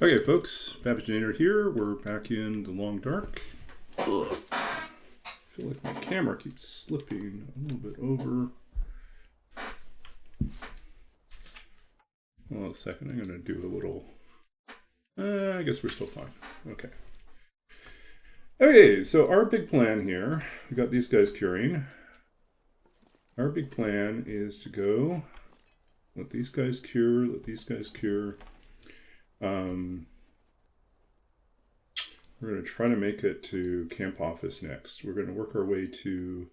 Okay, folks, Babaginator here. We're back in the long dark. Ugh. I feel like my camera keeps slipping a little bit over. Hold on a second. I'm going to do a little. I guess we're still fine. Okay. Okay, so our big plan here. We got these guys curing. Our big plan is to go. Let these guys cure. Let these guys cure. We're going to try to make it to Camp Office next. We're going to work our way to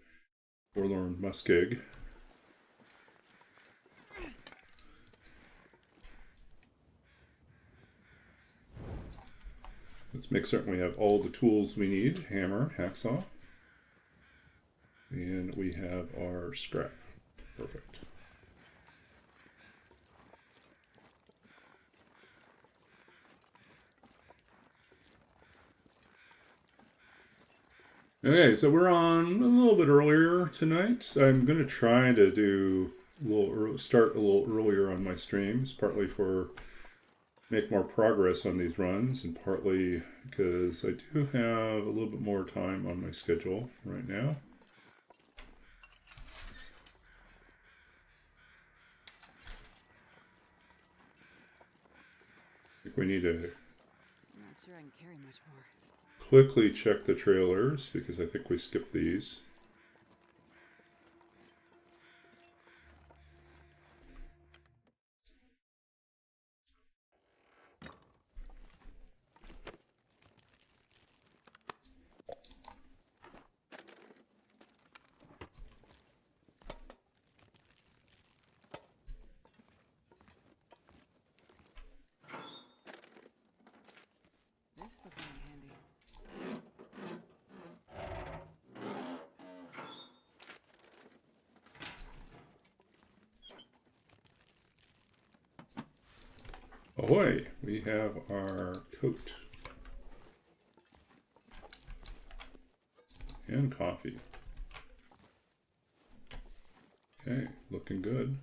Forlorn Muskeg. Let's make certain we have all the tools we need. Hammer, hacksaw. And we have our scrap. Perfect. Okay, so we're on a little bit earlier tonight. I'm going to try to do start a little earlier on my streams, partly for make more progress on these runs, and partly because I do have a little bit more time on my schedule right now. I think we need to I'm not sure I can carry much more. Quickly check the trailers because I think we skipped these. This will be handy. Ahoy! We have our coat. And coffee. Okay, looking good.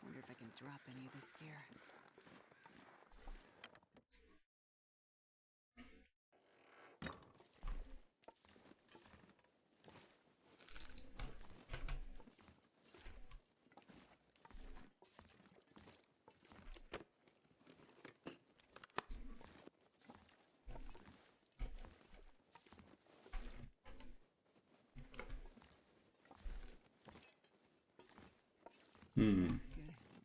I wonder if I can drop any of this gear. Good.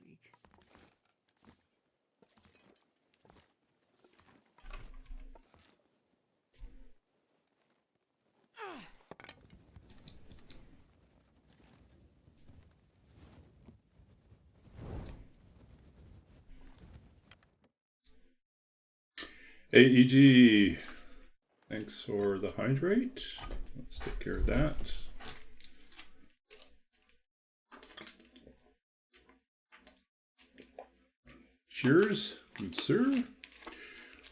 Weak. AEG, thanks for the hydrate. Let's take care of that. Cheers, good sir.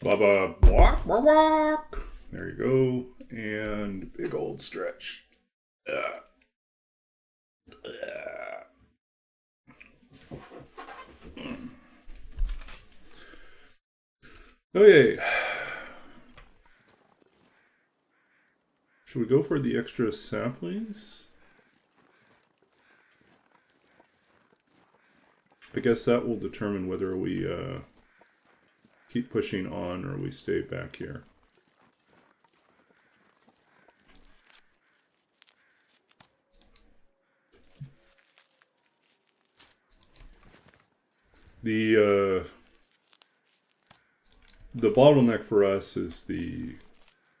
Baba, walk, walk, walk. There you go. And big old stretch. Okay. Should we go for the extra saplings? I guess that will determine whether we keep pushing on or we stay back here. The bottleneck for us is the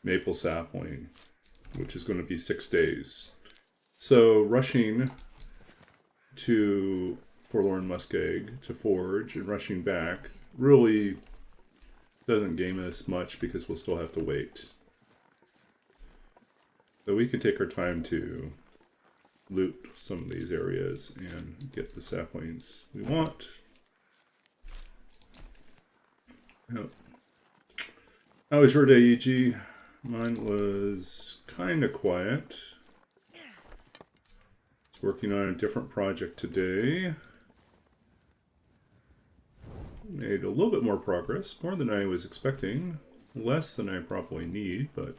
maple sapling. which is going to be 6 days. So rushing to Forlorn Muskeg to forge and rushing back really doesn't gain us much because we'll still have to wait. So we can take our time to loot some of these areas and get the saplings we want. Yep. How was your day, EG? Mine was kind of quiet. Was working on a different project today. Made a little bit more progress, more than I was expecting. Less than I probably need, but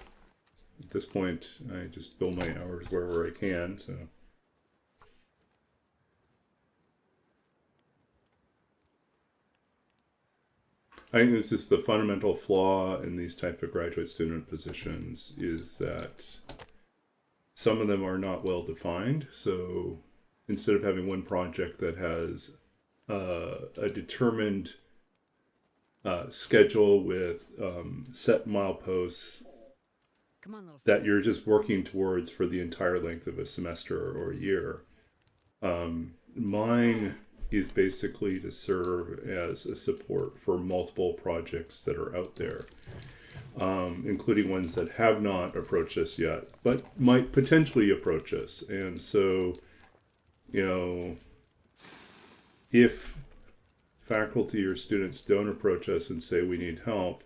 at this point, I just bill my hours wherever I can, so. I think this is the fundamental flaw in these type of graduate student positions, is that some of them are not well defined. So instead of having one project that has a determined schedule with set mileposts Come on, little that you're just working towards for the entire length of a semester or a year, mine is basically to serve as a support for multiple projects that are out there, including ones that have not approached us yet, but might potentially approach us. And so, you know, if faculty or students don't approach us and say we need help,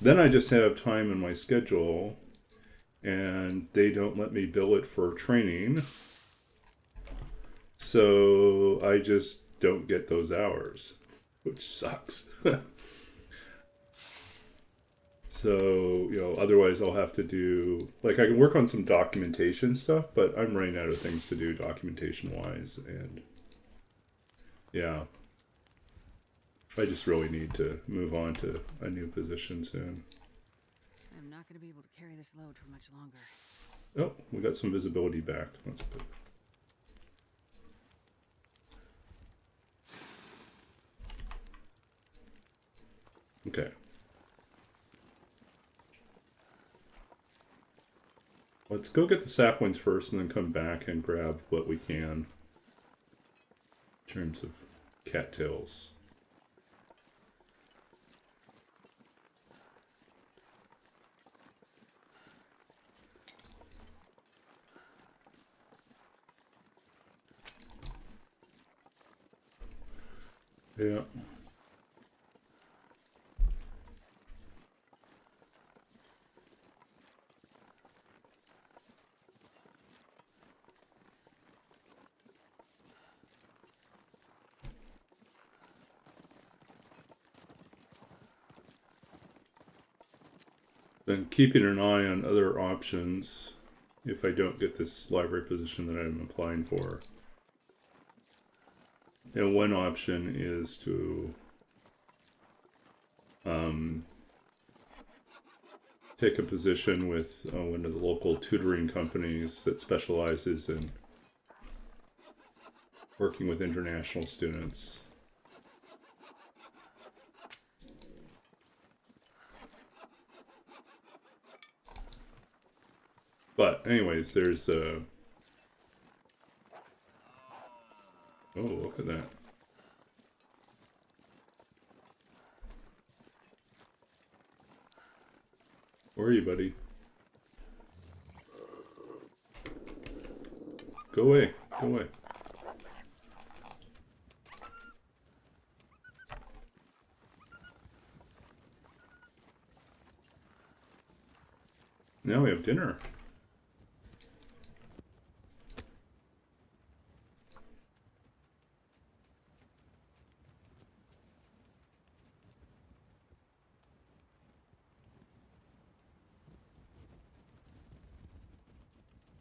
then I just have time in my schedule and they don't let me bill it for training. So I just don't get those hours, which sucks. So, you know, otherwise I'll have to do, like, I can work on some documentation stuff, but I'm running out of things to do documentation wise. And yeah, I just really need to move on to a new position soon. I'm not going to be able to carry this load for much longer. Oh, we got some visibility back. That's good. Okay. Let's go get the saplings first and then come back and grab what we can in terms of cattails. Yeah. Then keeping an eye on other options if I don't get this library position that I'm applying for. And one option is to take a position with one of the local tutoring companies that specializes in working with international students. But anyways, there's oh, look at that. Where are you, buddy? Go away. Go away. Now we have dinner.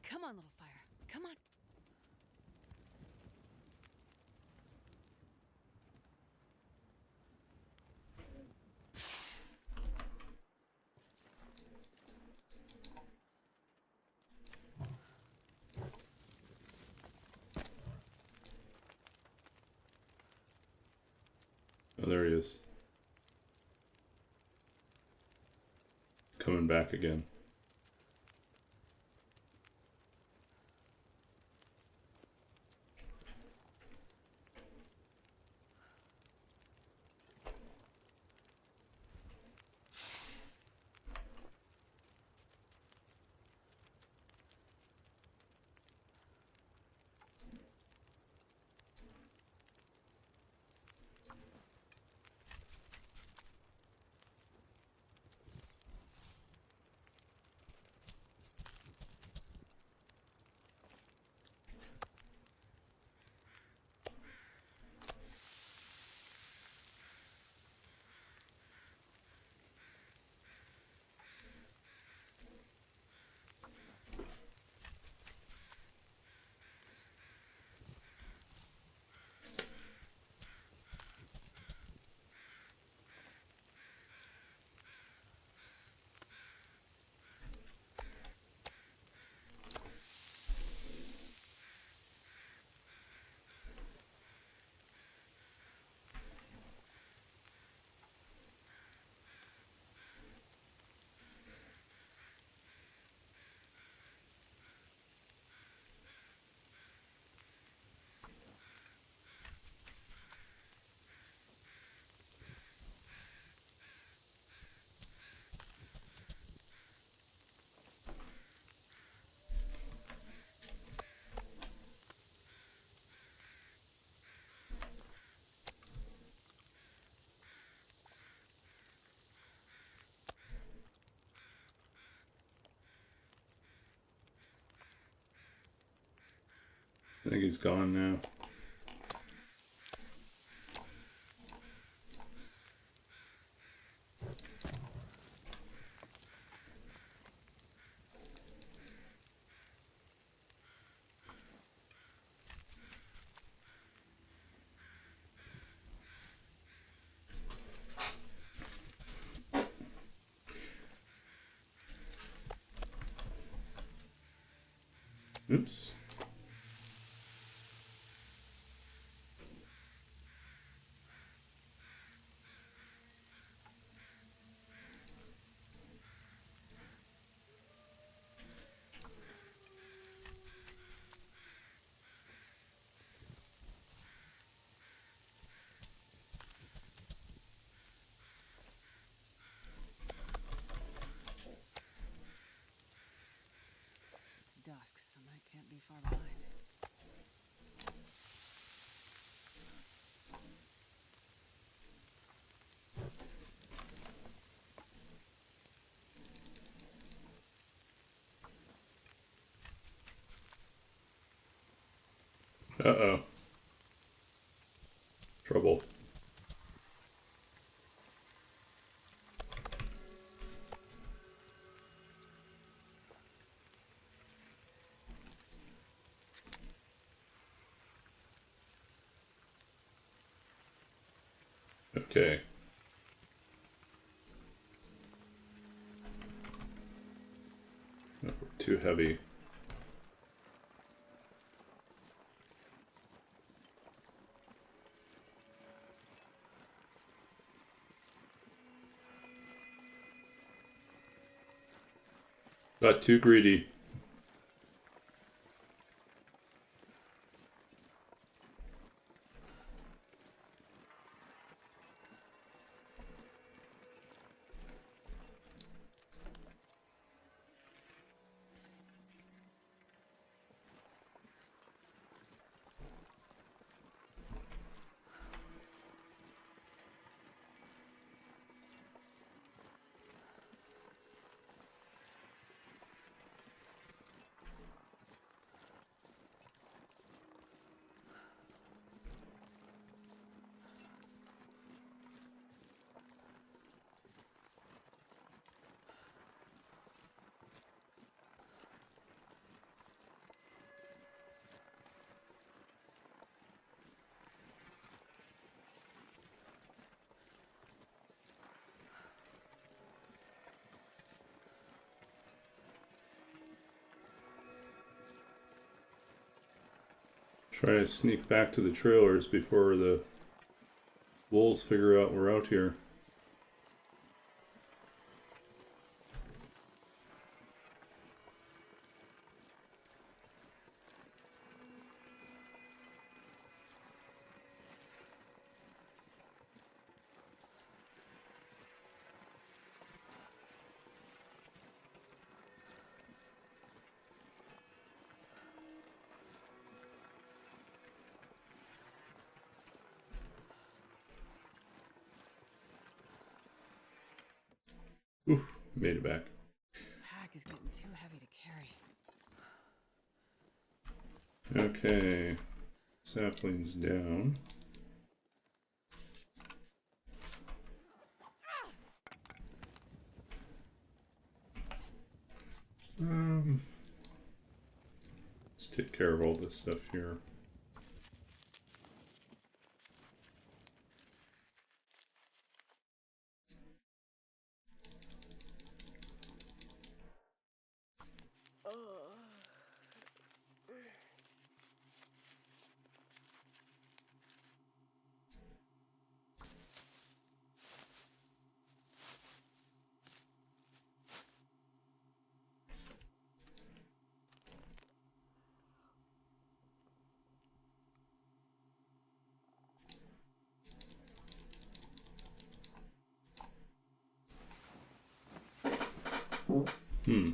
Come on, little fire. Come on. Oh, there he is. He's coming back again. I think he's gone now. Oops. It's dusk, so Mike can't be far behind. Uh-oh. Trouble. Okay. No, we're too heavy. Got too greedy. Try to sneak back to the trailers before the wolves figure out we're out here. Oof, made it back. This pack is getting too heavy to carry. Okay. Saplings down. Let's take care of all this stuff here. Hmm.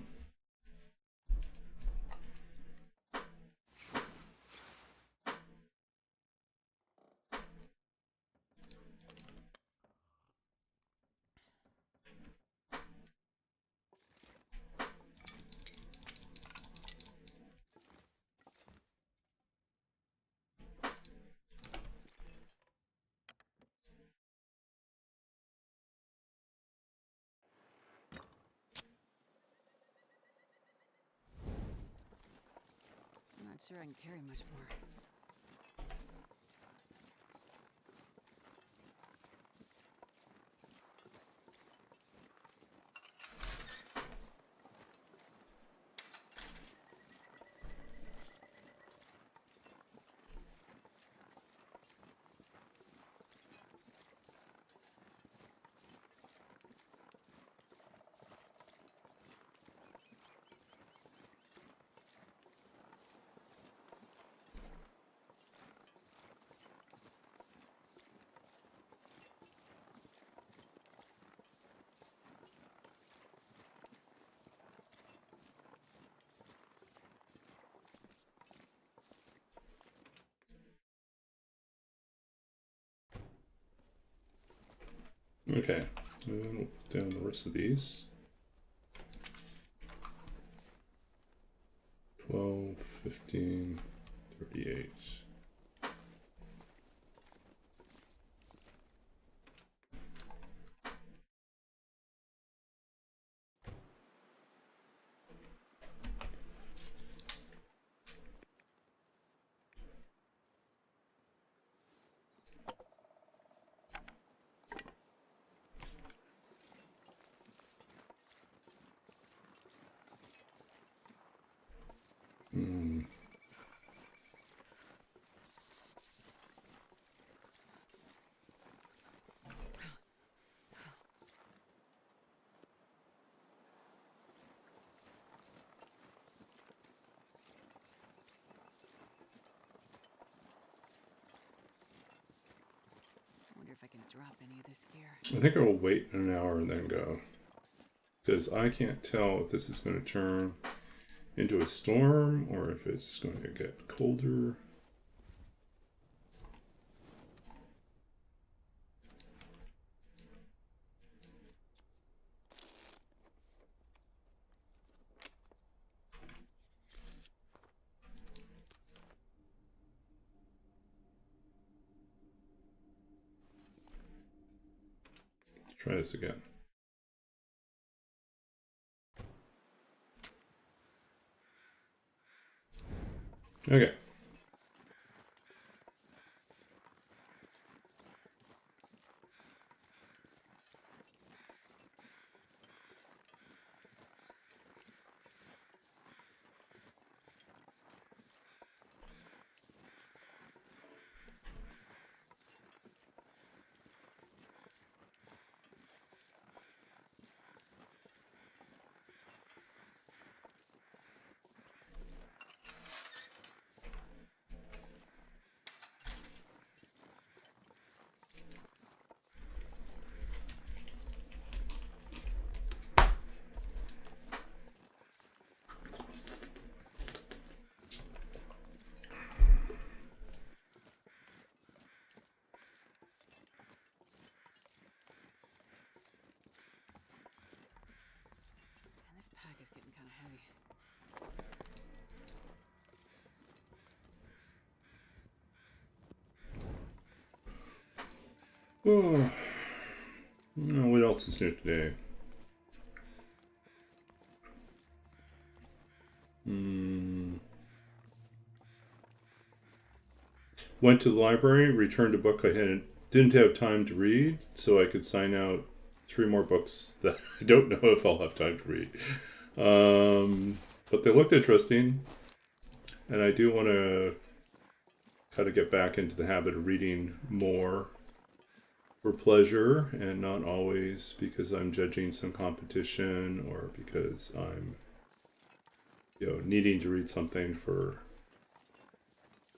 sure I can carry much more. Okay, and then we'll put down the rest of these. 12, 15, 38. Wonder if I can drop any of this gear. I think I will wait an hour and then go. Because I can't tell if this is going to turn into a storm or if it's going to get colder. Let's try this again. Okay. And this pack is getting kind of heavy. Oh, what else is new today? Went to the library, returned a book didn't have time to read, so I could sign out 3 more books that I don't know if I'll have time to read. But they looked interesting, and I do want to kind of get back into the habit of reading more for pleasure and not always because I'm judging some competition or because I'm needing to read something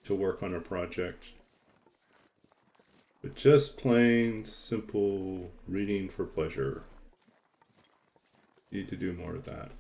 to work on a project. But just plain simple reading for pleasure. Need to do more of that.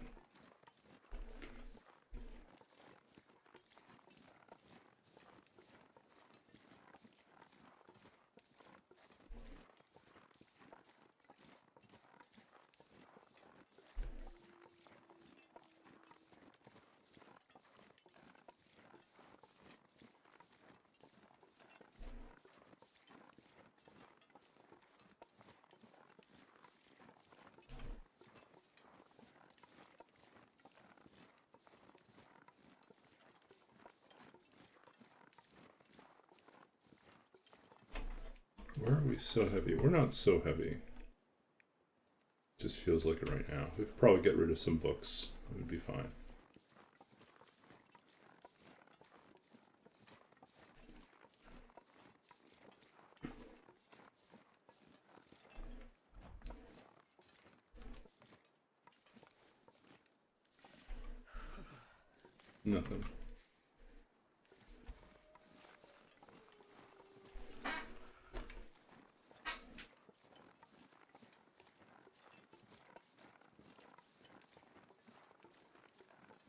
Where are we so heavy? We're not so heavy. Just feels like it right now. We could probably get rid of some books. It would be fine. Nothing.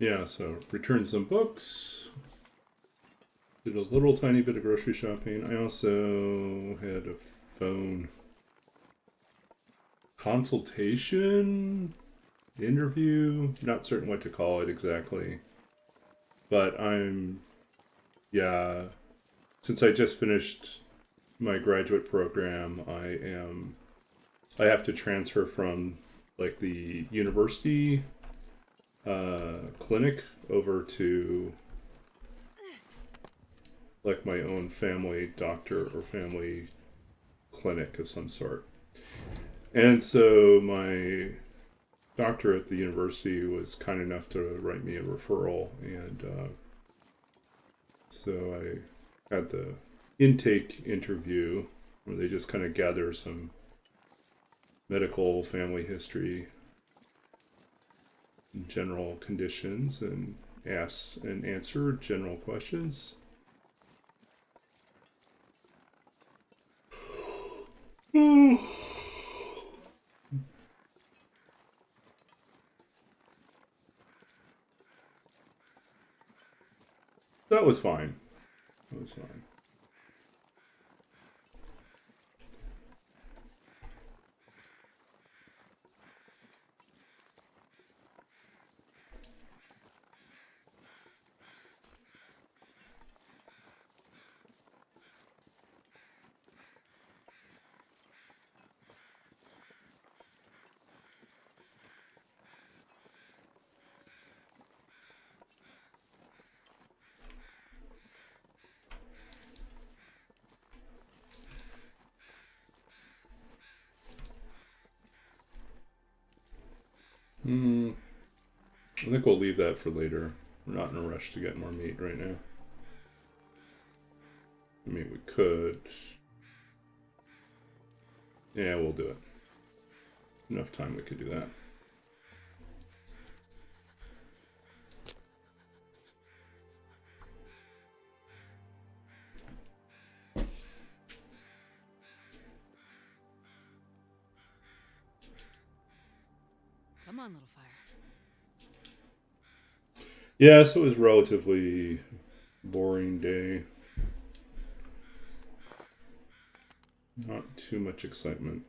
Yeah, so returned some books. Did a little tiny bit of grocery shopping. I also had a phone consultation, interview. Not certain what to call it exactly. But yeah, since I just finished my graduate program, I have to transfer from like the university clinic over to like my own family doctor or family clinic of some sort. And so my doctor at the university was kind enough to write me a referral, and so I had the intake interview where they just kind of gather some medical family history, general conditions, and ask and answer general questions. That was fine. That was fine. I think we'll leave that for later. We're not in a rush to get more meat right now. I mean, we could. Yeah, we'll do it. Enough time we could do that. Come on, little fire. Yeah, so it was a relatively boring day. Not too much excitement.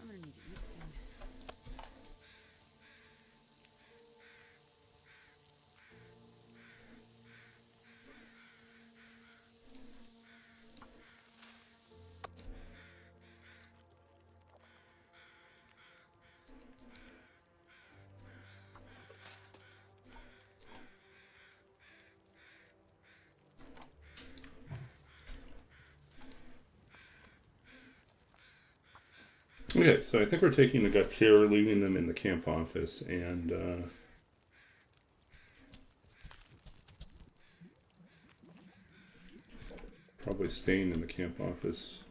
I'm gonna need to eat soon. Okay, so I think we're taking the guts here, leaving them in the camp office, and probably staying in the camp office.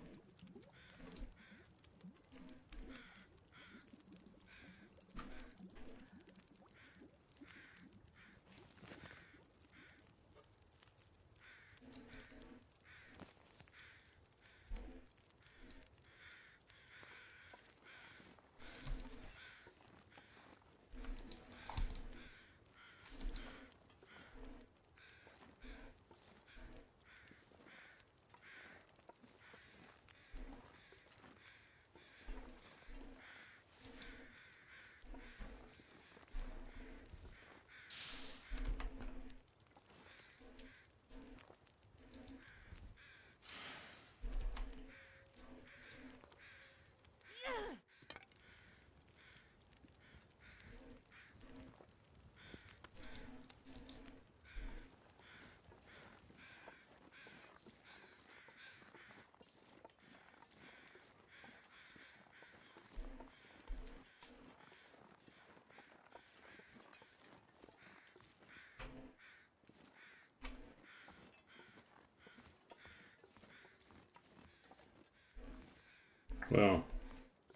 Well,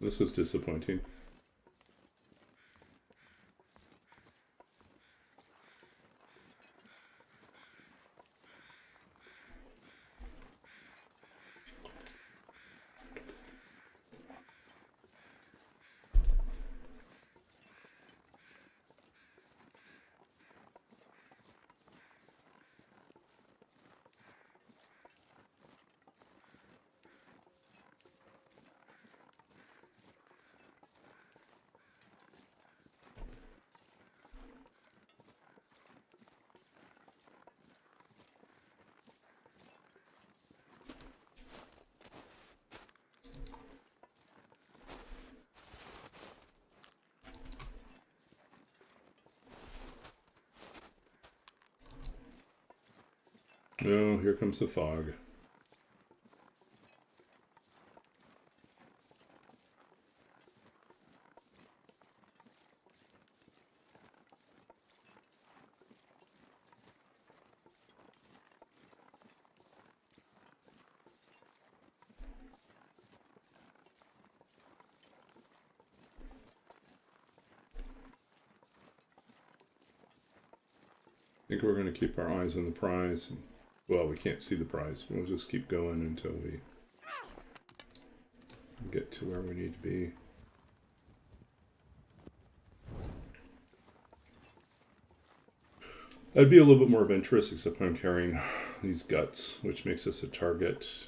this was disappointing. Oh, here comes the fog. I think we're going to keep our eyes on the prize. Well, we can't see the prize. We'll just keep going until we get to where we need to be. That'd be a little bit more of interest, except I'm carrying these guts, which makes us a target,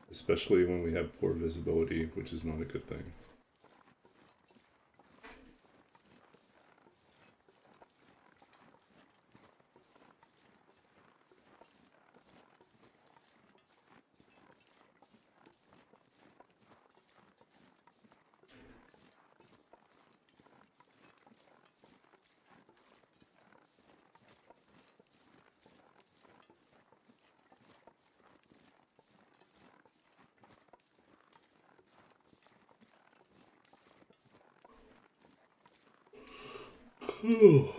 especially when we have poor visibility, which is not a good thing. Oh.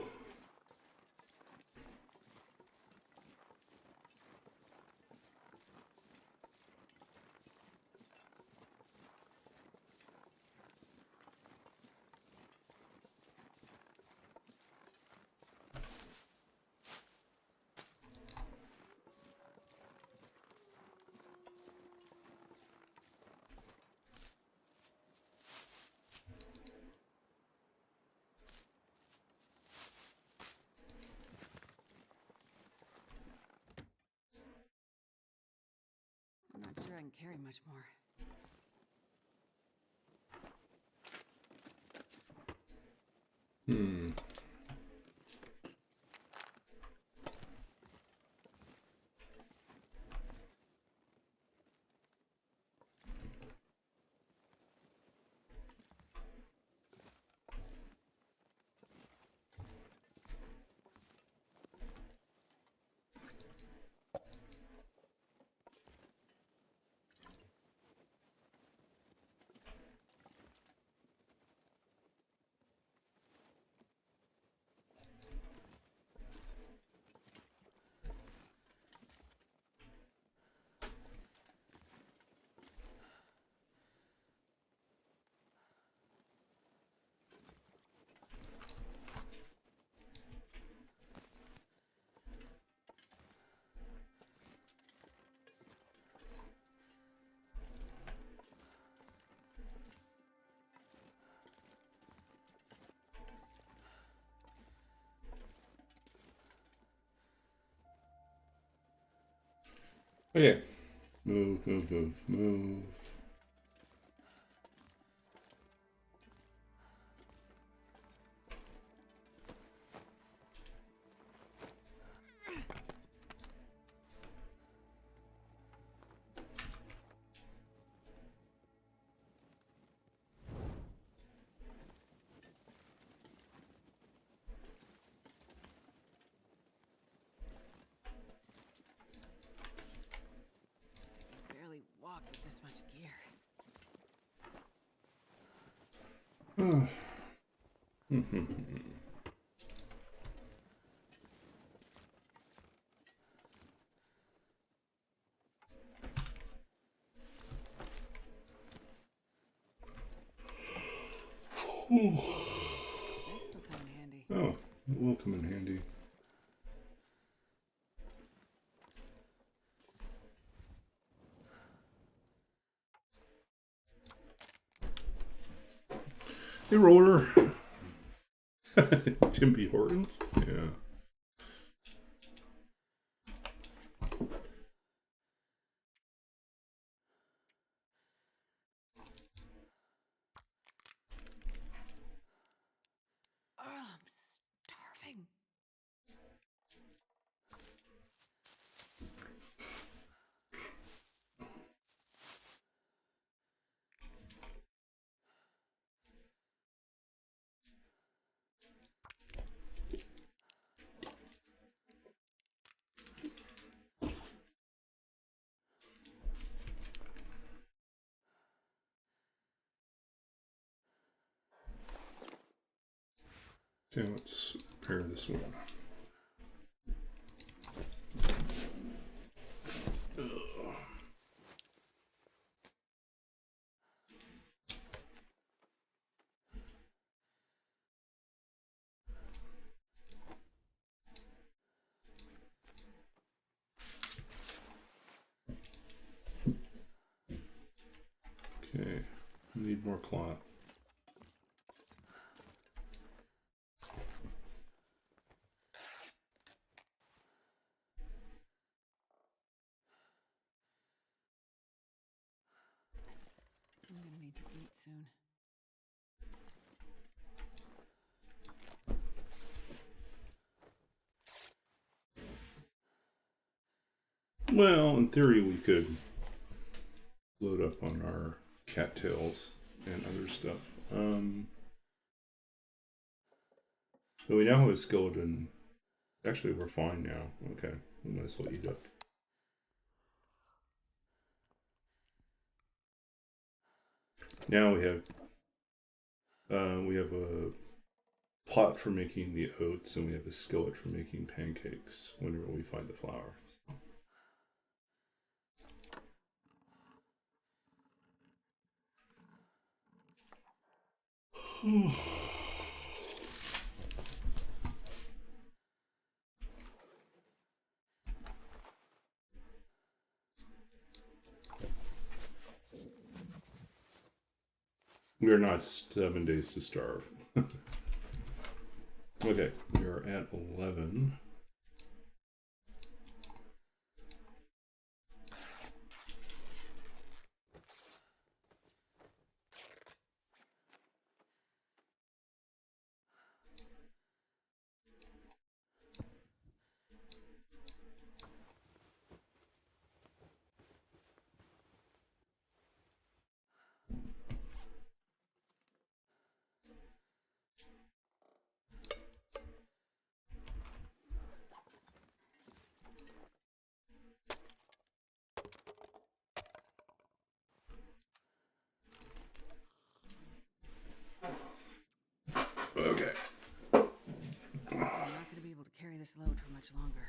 I'm not sure I can carry much more. Hmm. Okay. Move, move, move, move. Barely walk with this much gear. This'll come in handy. Oh, it will come in handy. Hey, Roller. Timpy Hortons? Yeah. Oh, I'm starving. Okay, let's pair this one. Okay, need more cloth. I'm gonna need to eat soon. Well, in theory, we could load up on our cattails and other stuff. So we now have a skeleton. Actually, we're fine now. Okay, we might as well eat up. Now we have a pot for making the oats, and we have a skillet for making pancakes whenever we find the flour. We are not 7 days to starve. Okay, we are at 11. Okay. I'm not gonna be able to carry this load for much longer.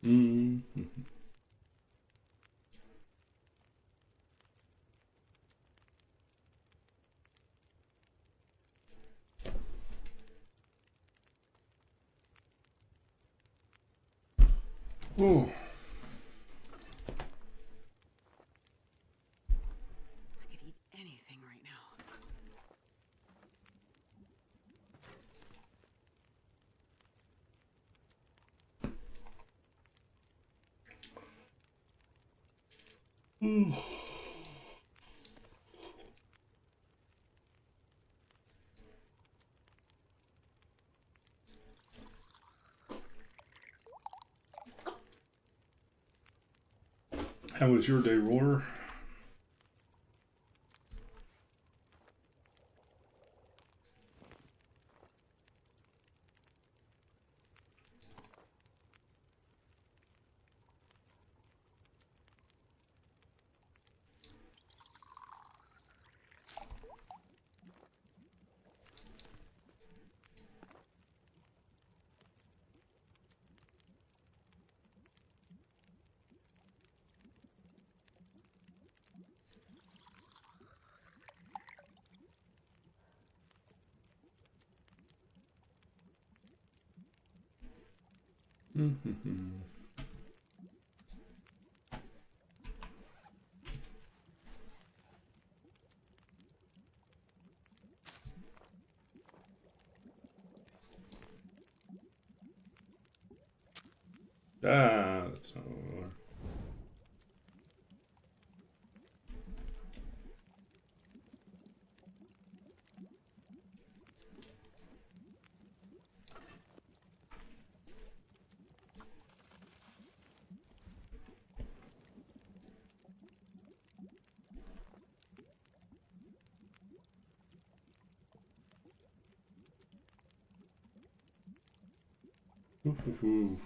Mm. Oh. I could eat anything right now. How was your day, Roar? Ah, that's not what we want. Ooh.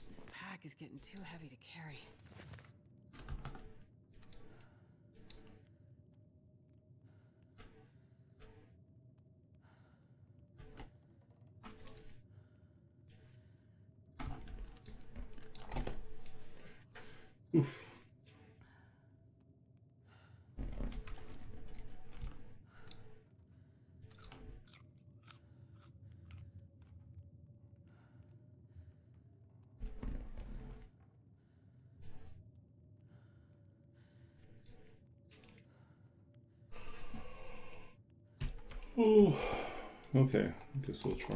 This pack is getting too heavy to carry. Oh, okay. I guess we'll try.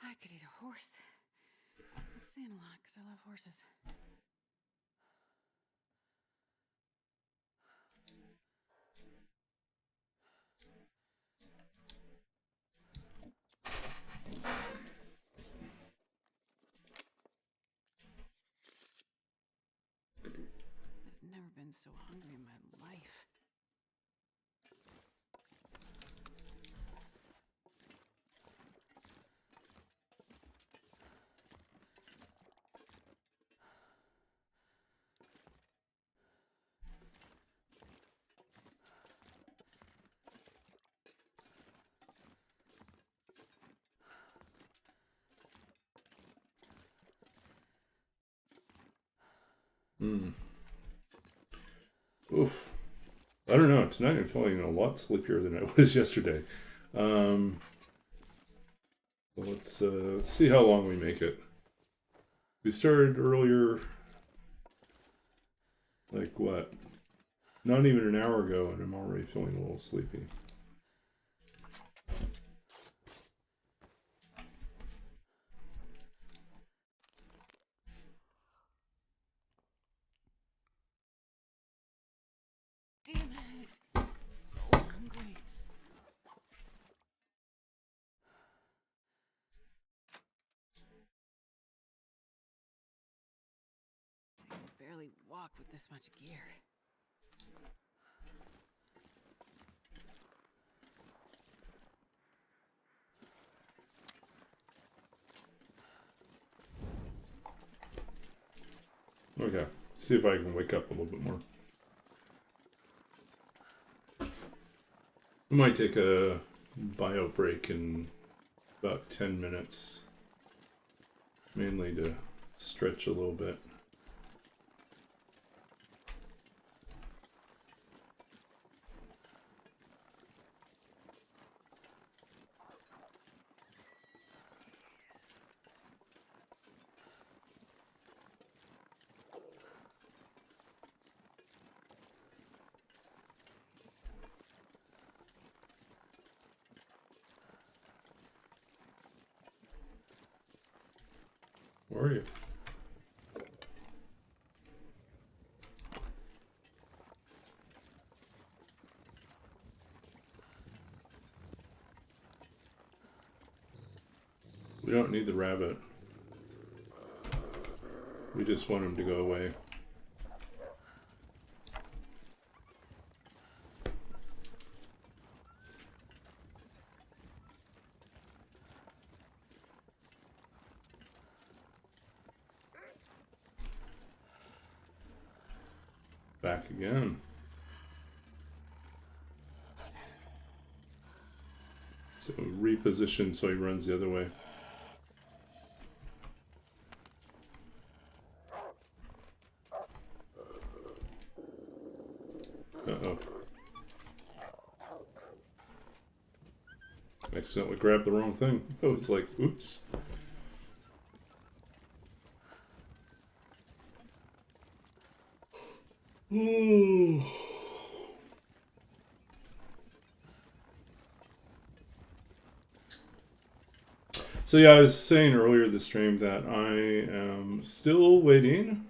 I could eat a horse. That's saying a lot, because I love horses. I've never been so hungry in my life. Mm. Oof. I don't know. Tonight I'm feeling a lot sleepier than I was yesterday. Well, let's see how long we make it. We started earlier, like what? Not even an hour ago, and I'm already feeling a little sleepy. Damn it! So hungry. I can barely walk with this much gear. Okay, let's see if I can wake up a little bit more. I might take a bio break in about 10 minutes, mainly to stretch a little bit. Where are you? We don't need the rabbit. We just want him to go away. Back again. So reposition so he runs the other way. Uh-oh. Accidentally grabbed the wrong thing. Oh, it's like, oops. So yeah, I was saying earlier this stream that I am still waiting.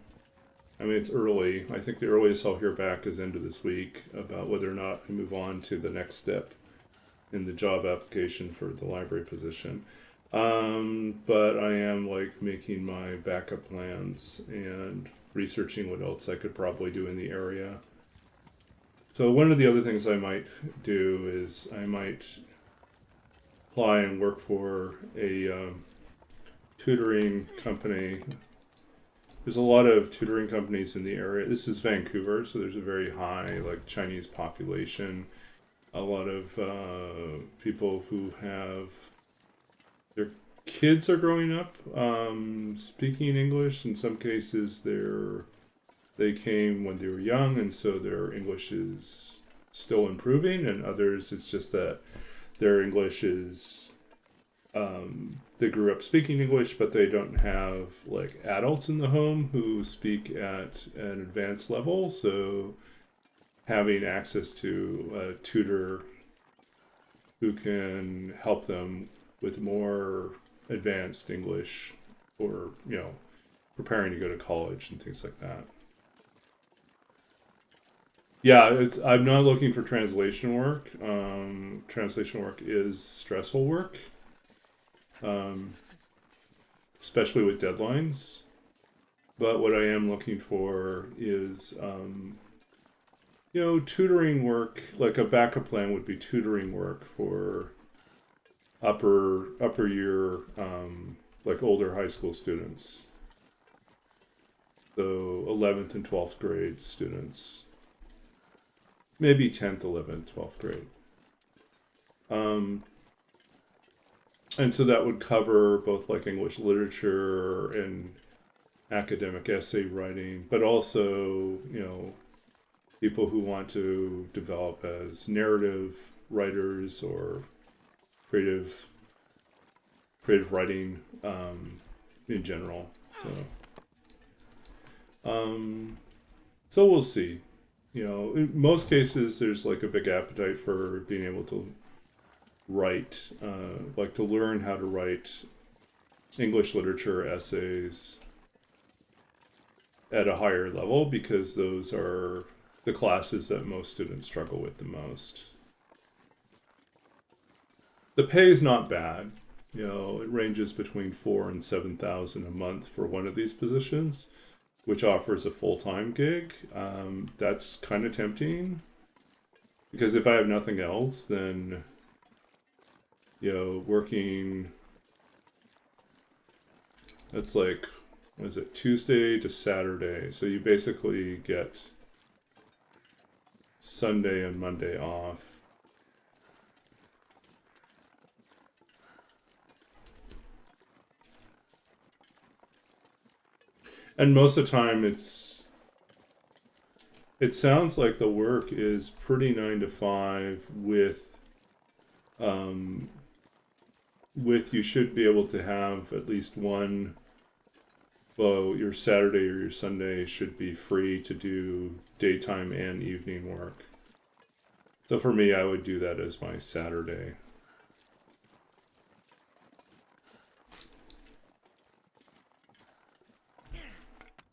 I mean, it's early. I think the earliest I'll hear back is end of this week about whether or not I move on to the next step in the job application for the library position. But I am like making my backup plans and researching what else I could probably do in the area. So one of the other things I might do is I might apply and work for a tutoring company. There's a lot of tutoring companies in the area. This is Vancouver, so there's a very high like Chinese population. A lot of people who have their kids are growing up speaking English. In some cases, they came when they were young, and so their English is still improving. And others, it's just that their English is they grew up speaking English, but they don't have like adults in the home who speak at an advanced level. So having access to a tutor who can help them with more advanced English, or preparing to go to college and things like that. Yeah, I'm not looking for translation work. Translation work is stressful work, especially with deadlines. But what I am looking for is tutoring work. Like a backup plan would be tutoring work for upper year, like older high school students. So 11th and 12th grade students, maybe 10th, 11th, 12th grade. And so that would cover both like English literature and academic essay writing, but also, people who want to develop as narrative writers or creative writing in general. So we'll see. In most cases, there's like a big appetite for being able to write, like to learn how to write English literature essays at a higher level, because those are the classes that most students struggle with the most. The pay is not bad. It ranges between 4,000 and 7,000 a month for one of these positions, which offers a full-time gig. That's kind of tempting, because if I have nothing else, then working, that's like, what is it, Tuesday to Saturday. So you basically get Sunday and Monday off. And most of the time it sounds like the work is pretty 9 to 5 with you should be able to have at least one, well, your Saturday or your Sunday should be free to do daytime and evening work. So for me, I would do that as my Saturday.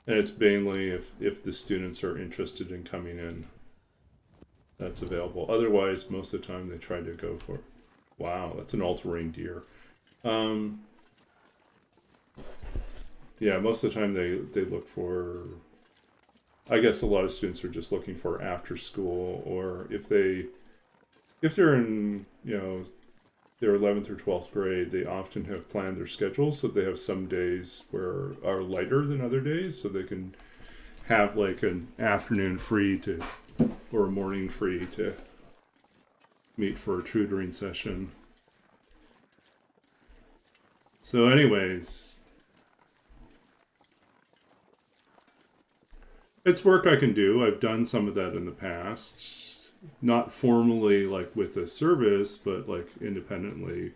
And it's mainly if the students are interested in coming in, that's available. Otherwise, most of the time they try to go for, wow, that's an all-terrain deer. Yeah, most of the time they look for, I guess a lot of students are just looking for after school, or if they're in, their 11th or 12th grade, they often have planned their schedules so they have some days where are lighter than other days, so they can have like an afternoon free to, or a morning free to meet for a tutoring session. So anyways, it's work I can do. I've done some of that in the past. Not formally like with a service, but like independently.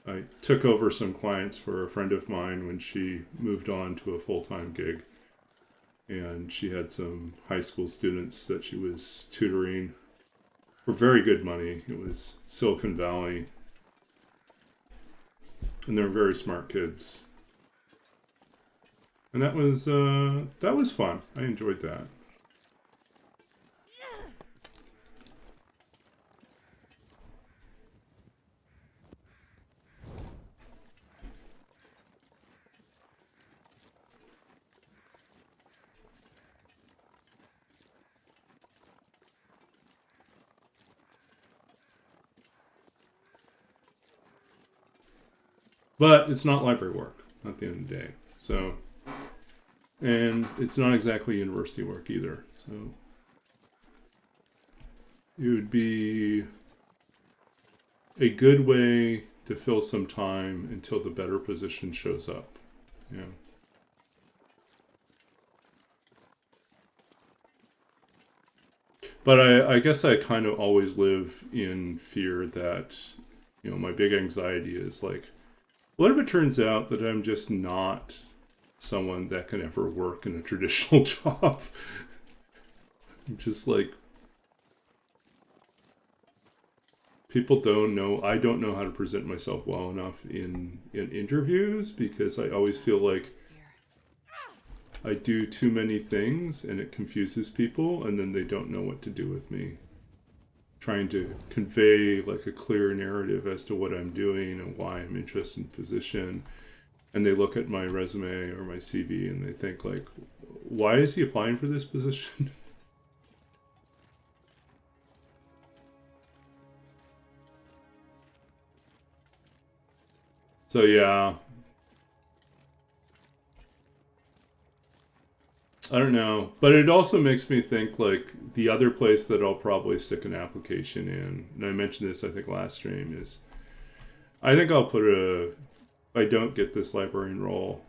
I took over some clients for a friend of mine when she moved on to a full-time gig. And she had some high school students that she was tutoring for very good money. It was Silicon Valley. And they're very smart kids. And that was fun. I enjoyed that. But it's not library work at the end of the day. So, and it's not exactly university work either. So it would be a good way to fill some time until the better position shows up. Yeah. But I guess I kind of always live in fear that, my big anxiety is like, what if it turns out that I'm just not someone that can ever work in a traditional job? I'm just like, people don't know, I don't know how to present myself well enough in interviews, because I always feel like I do too many things and it confuses people, and then they don't know what to do with me. Trying to convey like a clear narrative as to what I'm doing and why I'm interested in position. And they look at my resume or my CV and they think like, why is he applying for this position? So yeah, I don't know, but it also makes me think like the other place that I'll probably stick an application in, and I mentioned this I think last stream, is I think I'll put if I don't get this librarian role,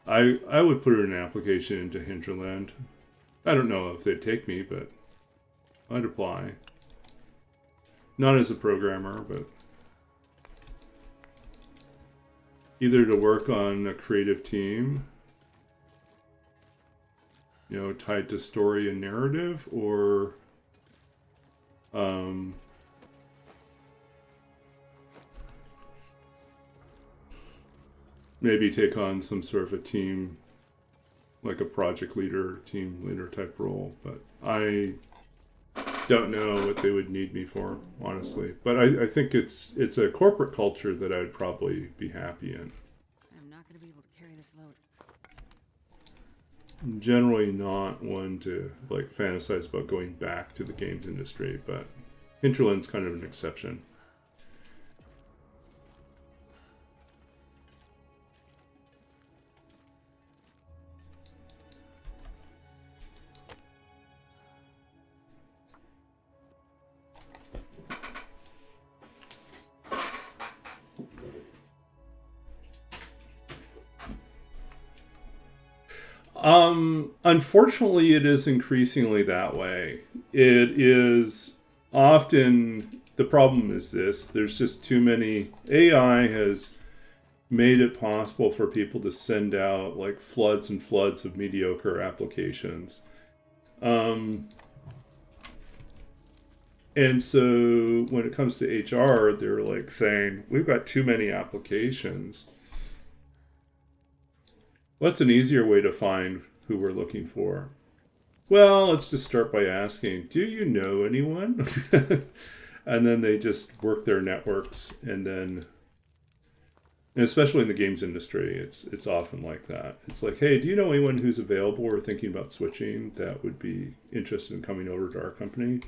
I would put an application into Hinterland. I don't know if they'd take me, but I'd apply. Not as a programmer, but either to work on a creative team, you know, tied to story and narrative, or maybe take on some sort of a team, like a project leader, team leader type role. But I don't know what they would need me for, honestly. But I think it's a corporate culture that I'd probably be happy in. I'm not going to be able to carry this load. I'm generally not one to like fantasize about going back to the games industry, but Hinterland's kind of an exception. Unfortunately, it is increasingly that way. It is often, the problem is this, there's just too many, AI has made it possible for people to send out like floods and floods of mediocre applications. And so when it comes to HR, they're like saying, we've got too many applications. What's an easier way to find who we're looking for? Well, let's just start by asking, do you know anyone? And then they just work their networks, and then, and especially in the games industry, it's often like that. It's like, hey, do you know anyone who's available or thinking about switching that would be interested in coming over to our company?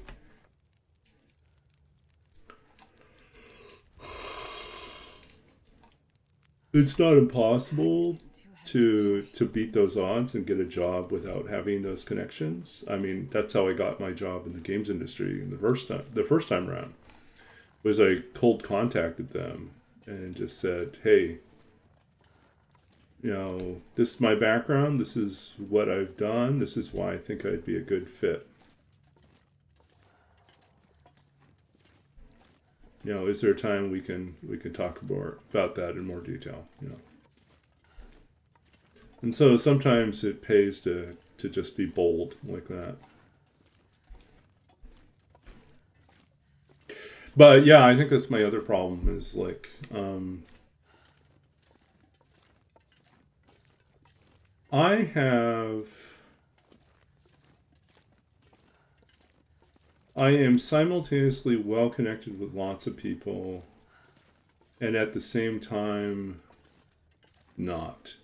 It's not impossible to beat those odds and get a job without having those connections. I mean, that's how I got my job in the games industry in the first time around. Was I cold contacted them and just said, hey, you know, this is my background, this is what I've done, this is why I think I'd be a good fit. You know, is there a time we can talk more about that in more detail, you know? And so sometimes it pays to just be bold like that. But yeah, I think that's my other problem is like, I am simultaneously well connected with lots of people, and at the same time, not.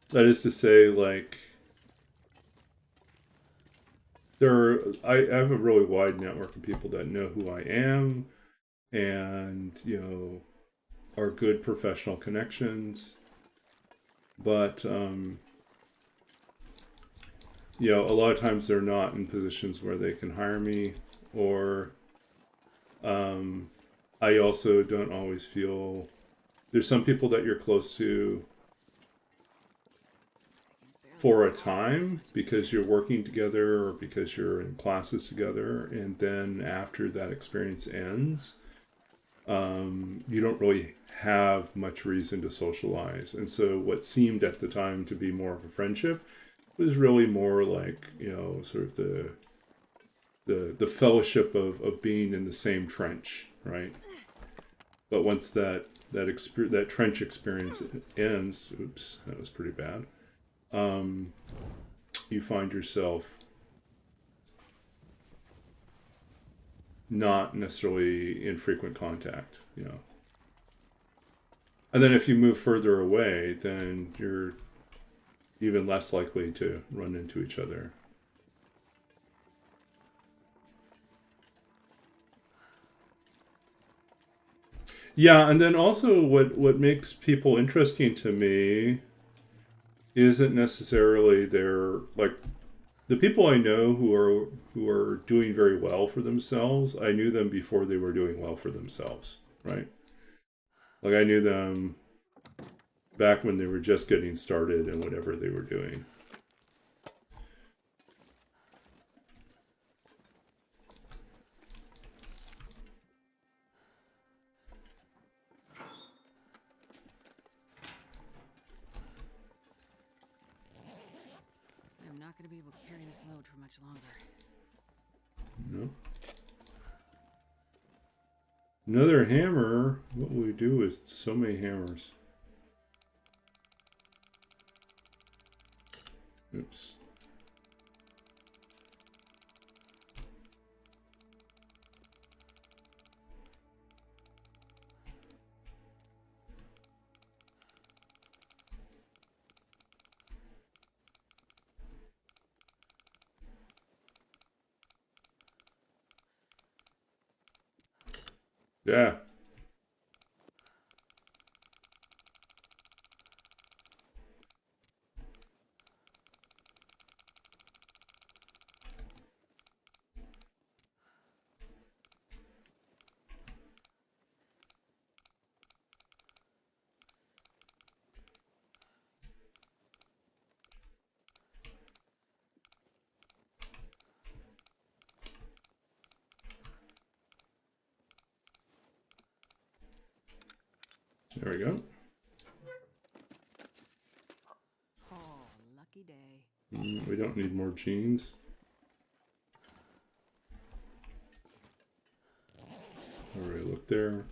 That is to say, like, I have a really wide network of people that know who I am, and you know, are good professional connections. But you know, a lot of times they're not in positions where they can hire me, or I also don't always feel. There's some people that you're close to for a time because you're working together or because you're in classes together, and then after that experience ends, you don't really have much reason to socialize. And so what seemed at the time to be more of a friendship was really more like, you know, sort of the fellowship of being in the same trench, right? But once that trench experience ends, oops, that was pretty bad. You find yourself not necessarily in frequent contact, you know. And then if you move further away, then you're even less likely to run into each other. Yeah, and then also what makes people interesting to me isn't necessarily their, like, the people I know who are doing very well for themselves. I knew them before they were doing well for themselves, right? Like I knew them back when they were just getting started and whatever they were doing. I'm not going to be able to carry this load for much longer. No. Another hammer. What will we do with so many hammers? Oops. Yeah. There we go. Oh, lucky day. We don't need more jeans. Already look there.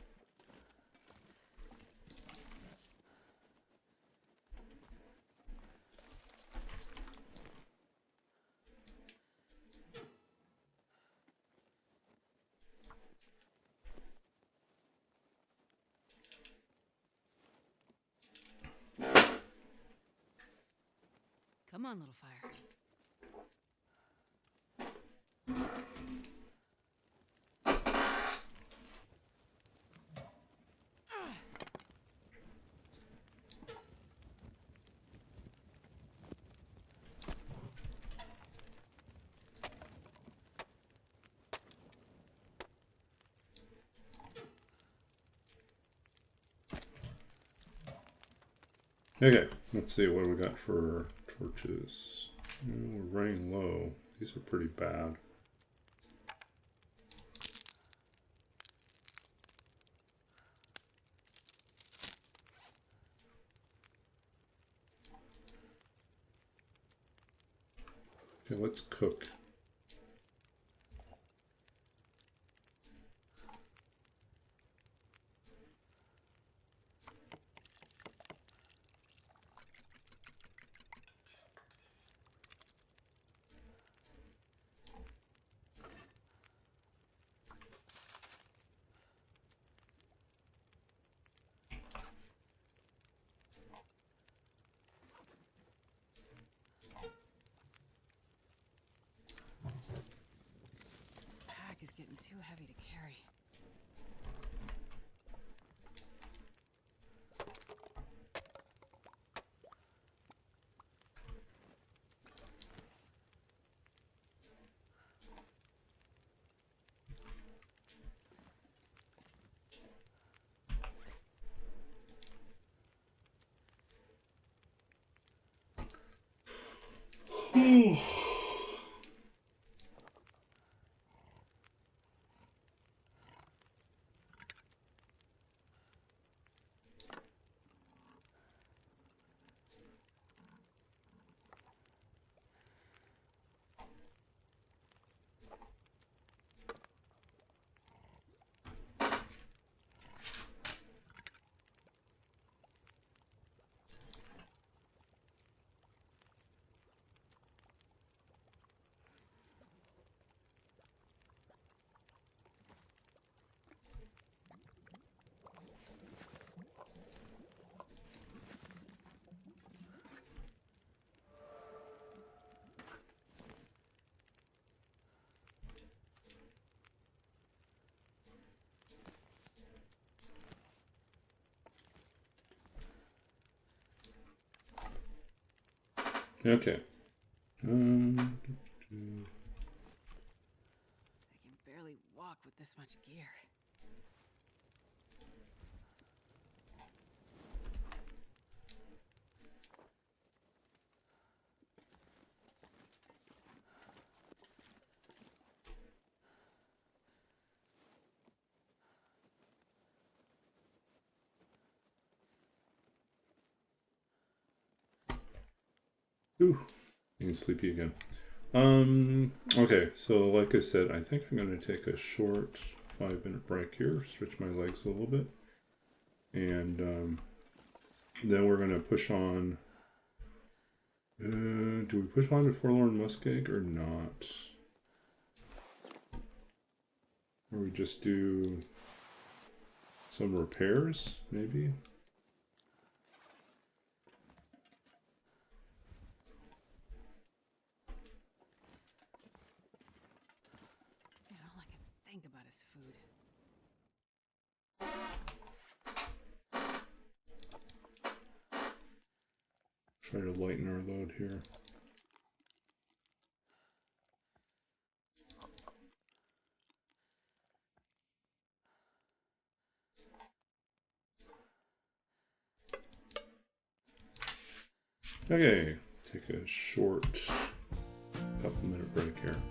Come on, little fire. Okay, let's see what we got for torches. We're running low. These are pretty bad. Okay, let's cook. This pack is getting too heavy to carry. Okay. I can barely walk with this much gear. Ooh, getting sleepy again. Okay, so like I said, I think I'm going to take a short 5-minute break here, stretch my legs a little bit, and then we're going to push on. Do we push on to Forlorn Muskeg or not? Or we just do some repairs, maybe? Man, all I can think about is food. Try to lighten our load here. Okay, take a short couple-minute break here.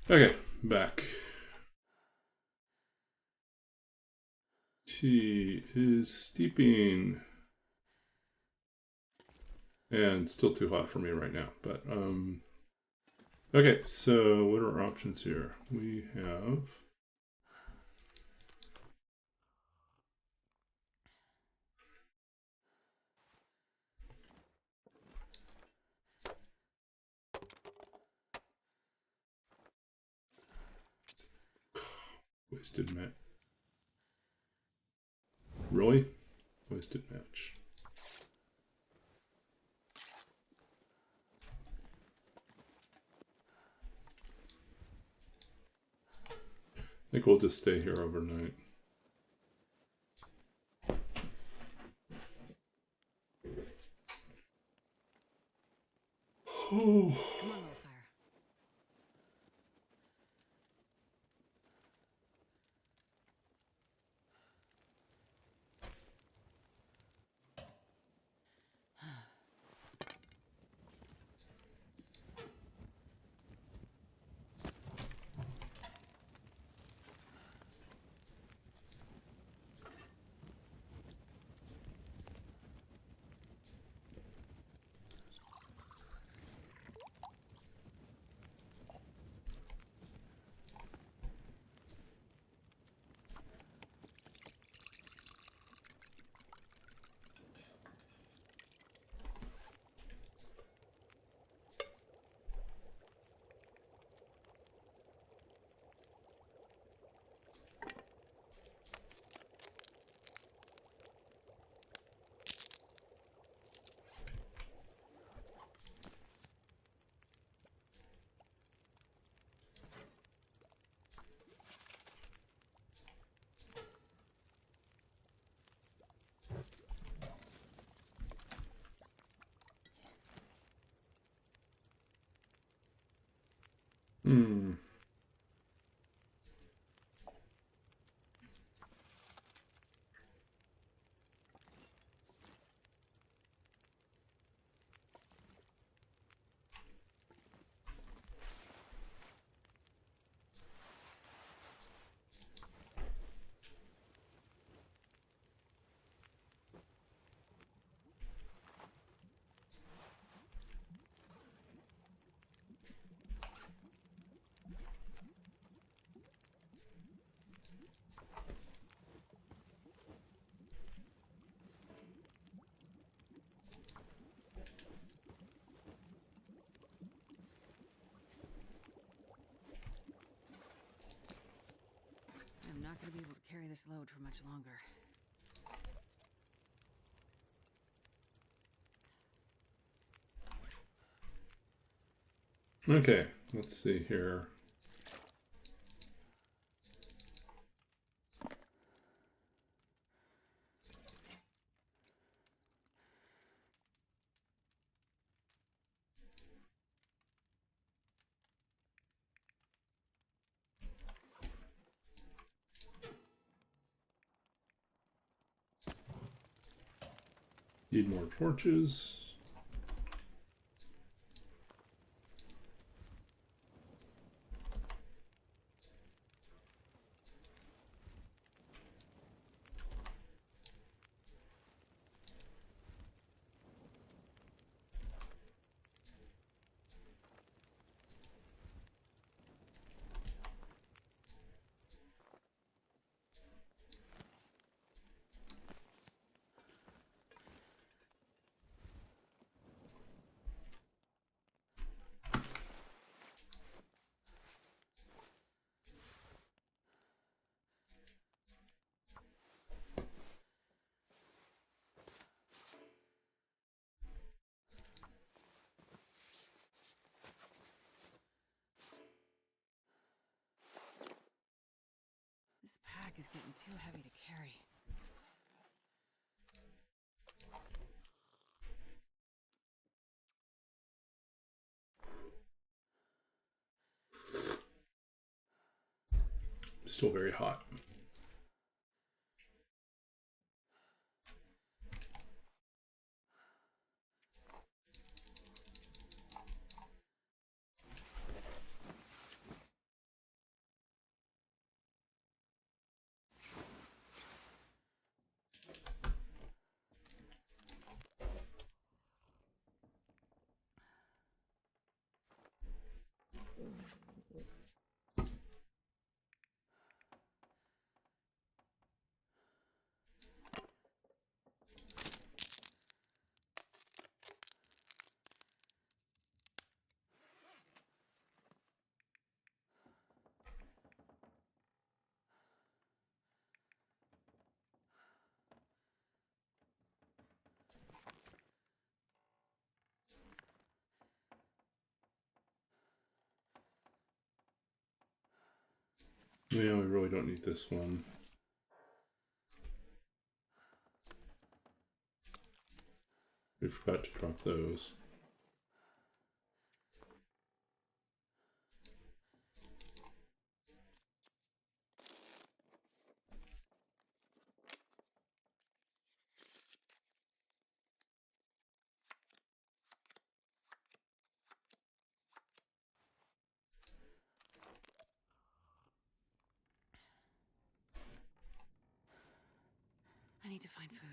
Okay, back. Tea is steeping. And still too hot for me right now, but okay, so what are our options here? We have wasted match. Really? Wasted match. I think we'll just stay here overnight. Oh. Come on, little fire. Hmm. I'm not going to be able to carry this load for much longer. Okay, let's see here. Need more torches. This pack is getting too heavy to carry. Still very hot. Yeah, we really don't need this one. We forgot to drop those. I need to find food.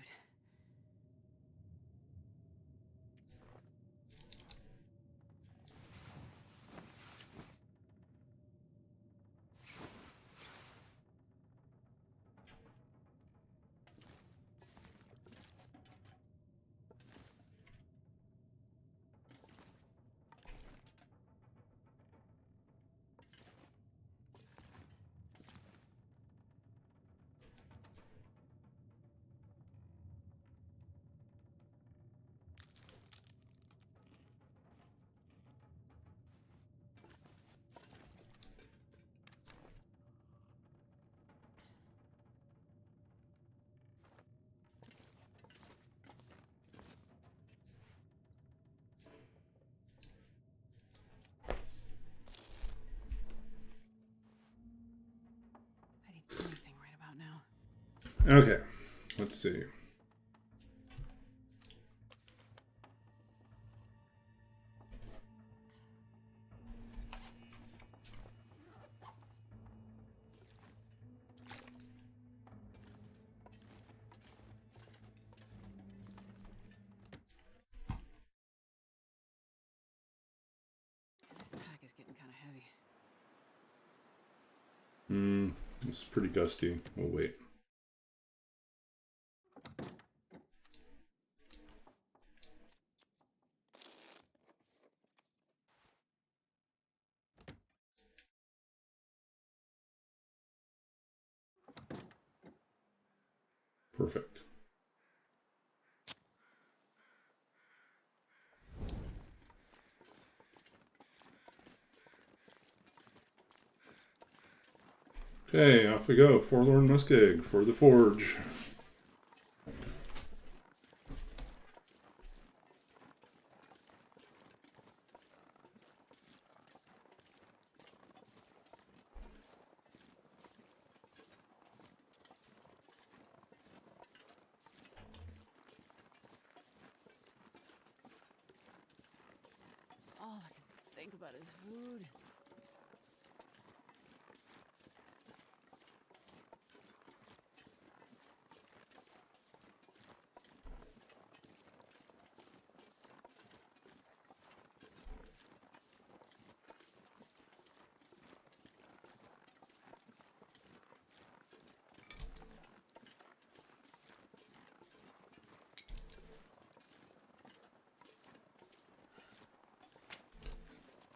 I'd eat anything right about now. Okay, let's see. This pack is getting kind of heavy. It's pretty gusty. We'll wait. Perfect. Okay, off we go. Forlorn muskeg for the forge. All I can think about is food.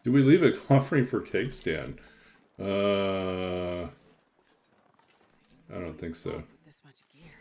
Do we leave a offering for cake stand? I don't think so. With this much gear.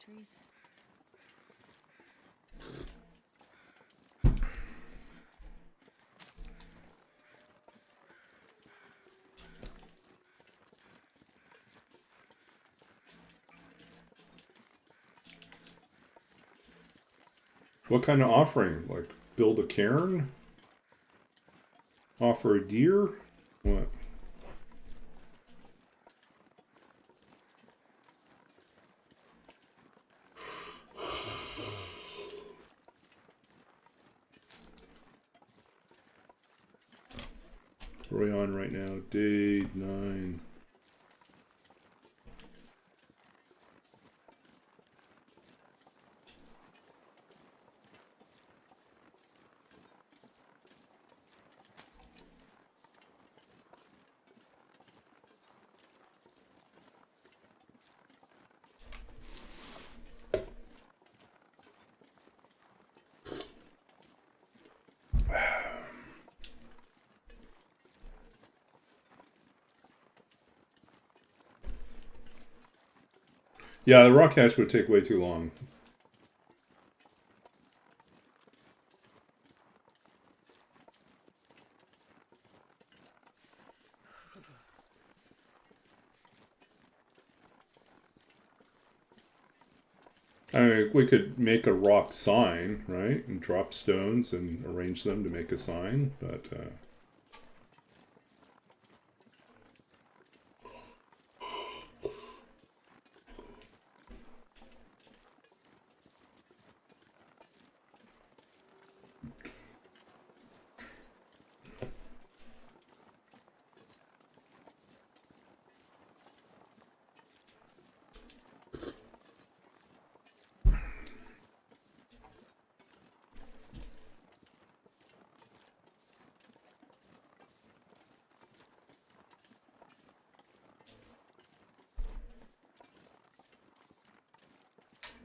trees. What kind of offering? Like build a cairn? Offer a deer? What? What are we on right now? Day 9. Yeah, the rock hatch would take way too long. I mean, we could make a rock sign, right? And drop stones and arrange them to make a sign, but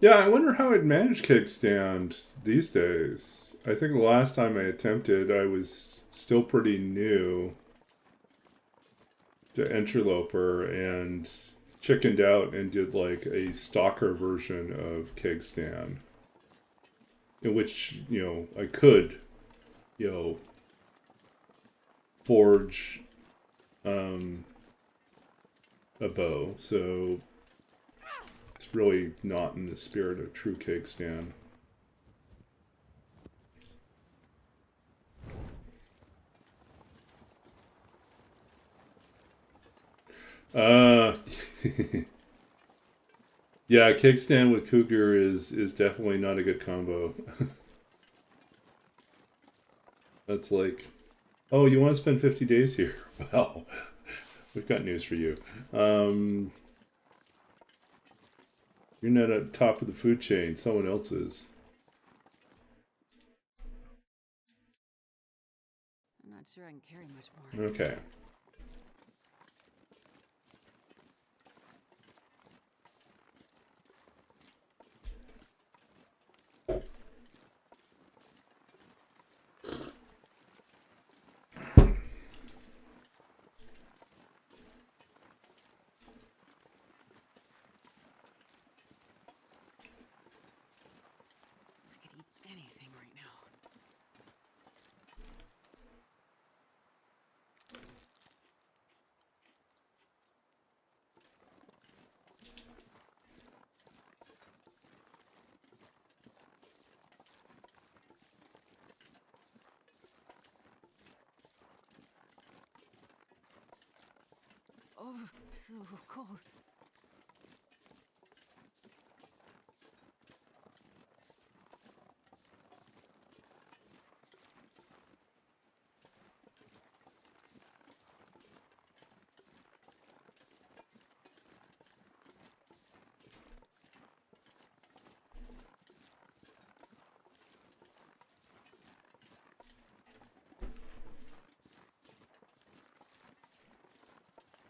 yeah, I wonder how I'd manage kickstand these days. I think the last time I attempted, I was still pretty new to Interloper and chickened out and did like a stalker version of kickstand, in which, you know, I could, you know, forge a bow. So it's really not in the spirit of true kickstand. Uh, yeah, kickstand with Cougar is definitely not a good combo. That's like, oh, you want to spend 50 days here? Well, we've got news for you. You're not at the top of the food chain. Someone else is. I'm not sure I can carry much more. Okay. I could eat anything right now. Oh, so cold.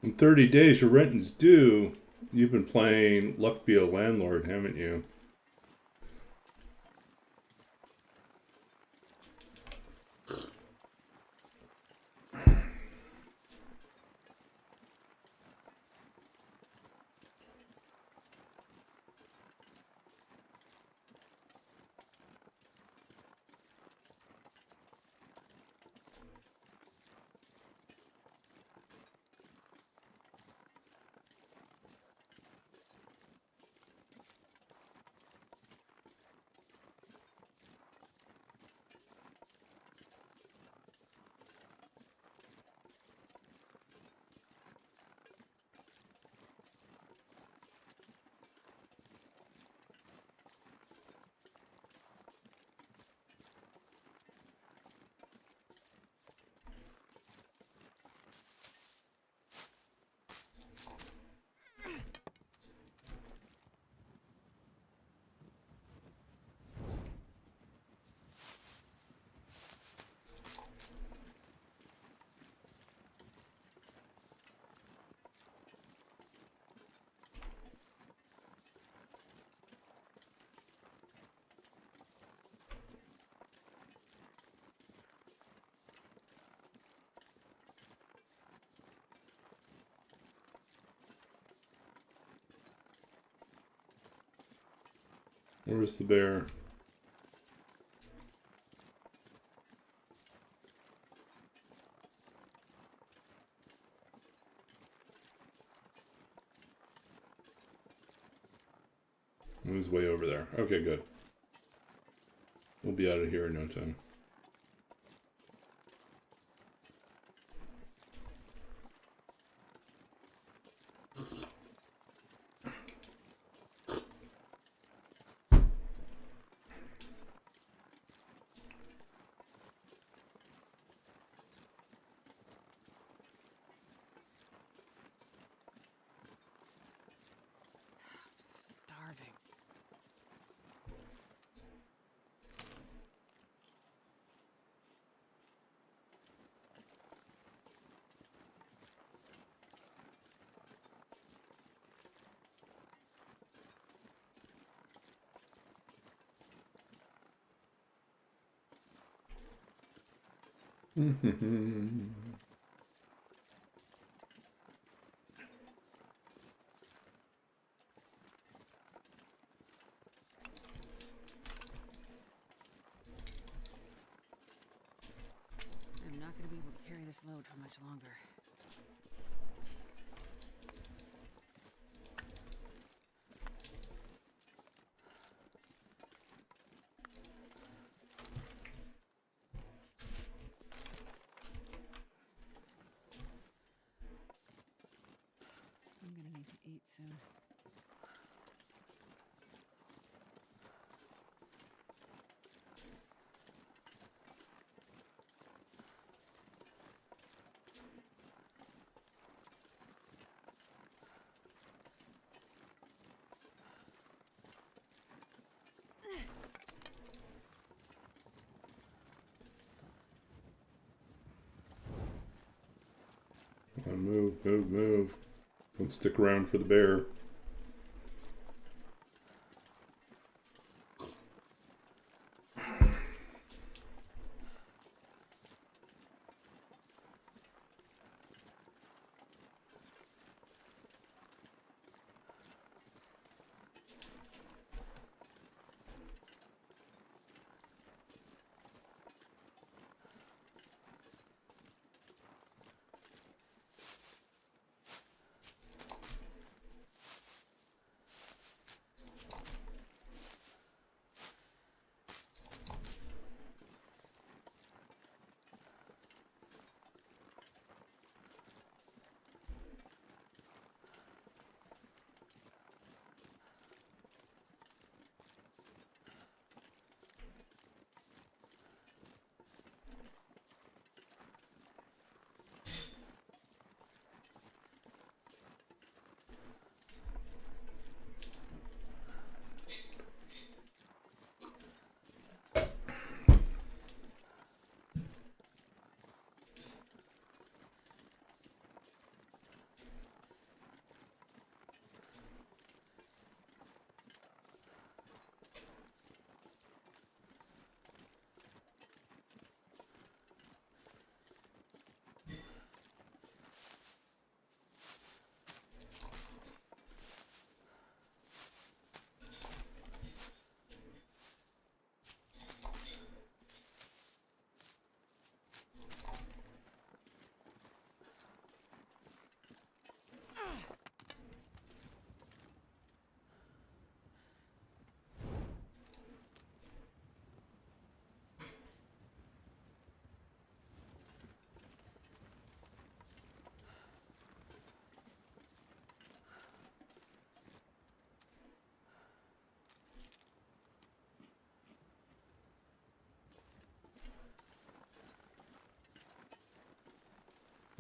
In 30 days, your rent is due. You've been playing Luck Be a Landlord, haven't you? Where's the bear? He was way over there. Okay, good. We'll be out of here in no time. Starving. I'm not going to be able to carry this load for much longer. I'm going to need to eat soon. Move, move, move. Don't stick around for the bear.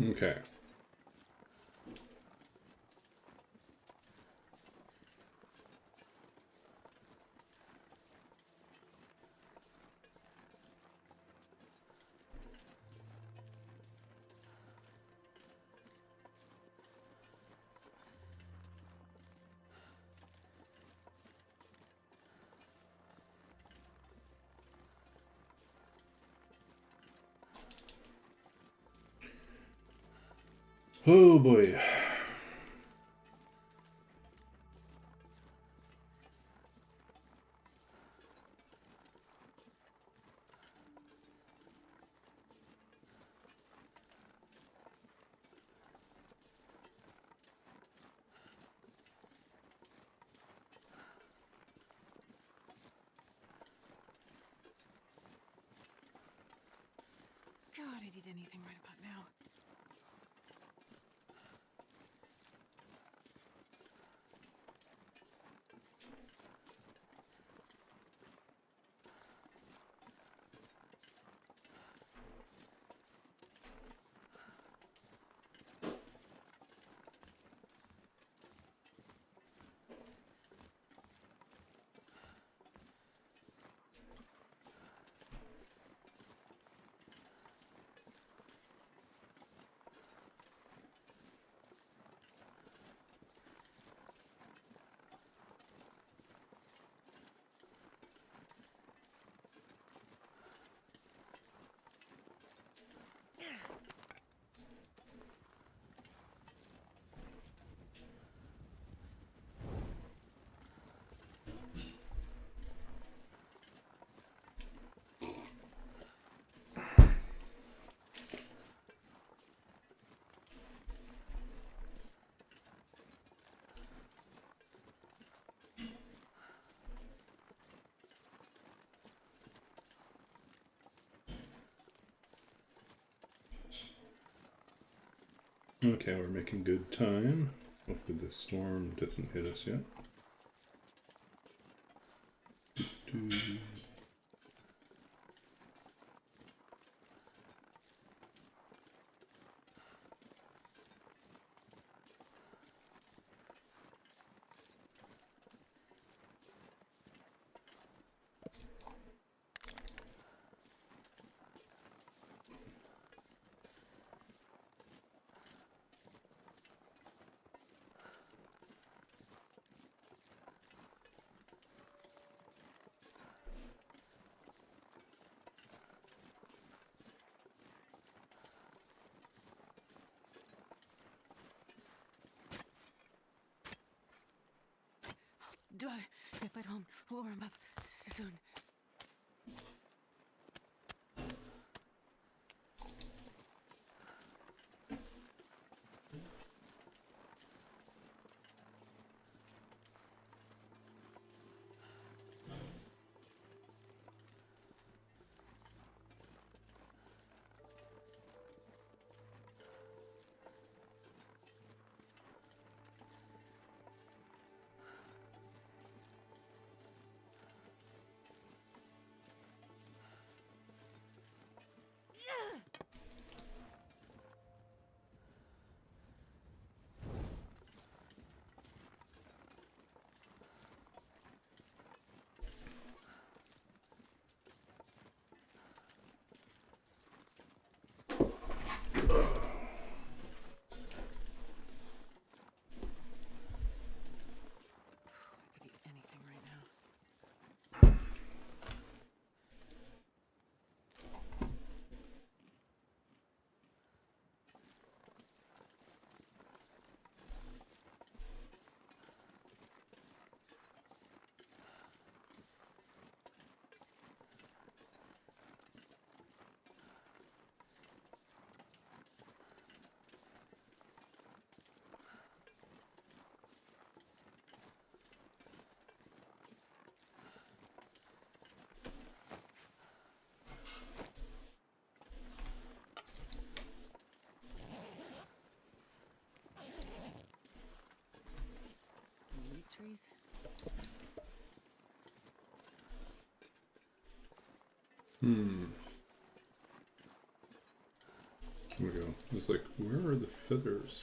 Okay. Oh boy. anything right about now. Okay, we're making good time. Hopefully the storm doesn't hit us yet. If I don't warm up soon. I could eat anything right now. Meat trees? Here we go. It's like, where are the feathers?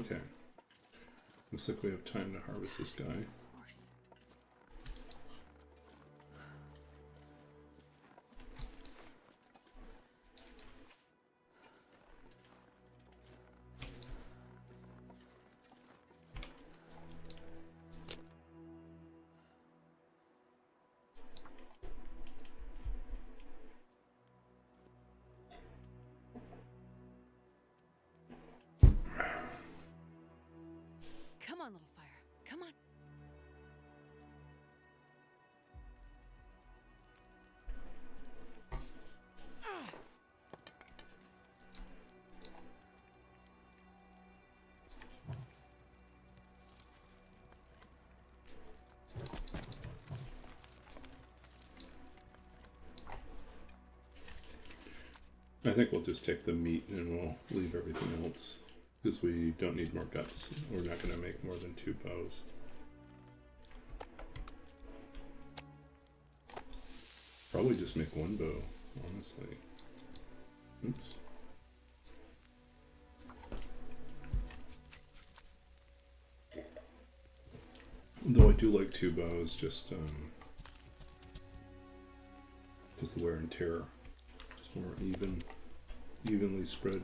Okay. Looks like we have time to harvest this guy. Of course. Come on, little fire. Come on. I think we'll just take the meat and we'll leave everything else. Because we don't need more guts. We're not going to make more than 2 bows. Probably just make 1 bow, honestly. Oops. Though I do like 2 bows, just the wear and tear. It's more evenly spread.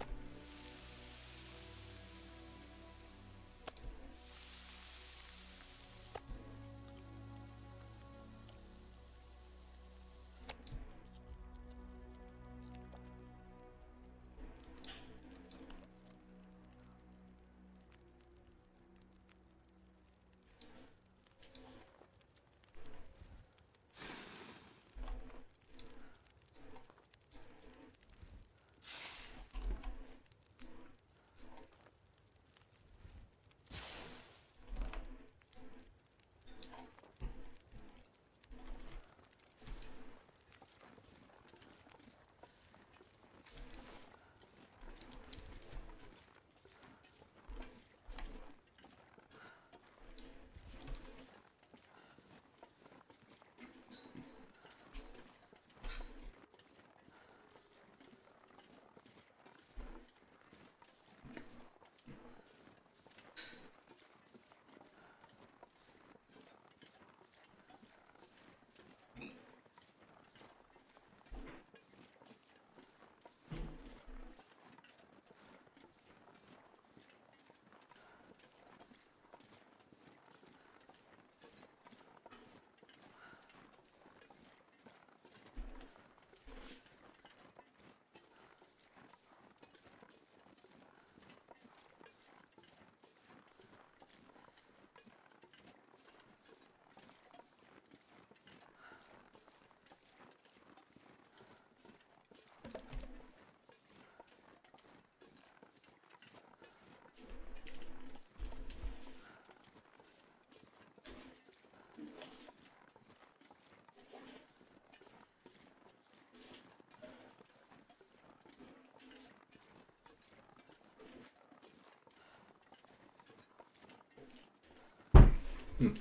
Hmm.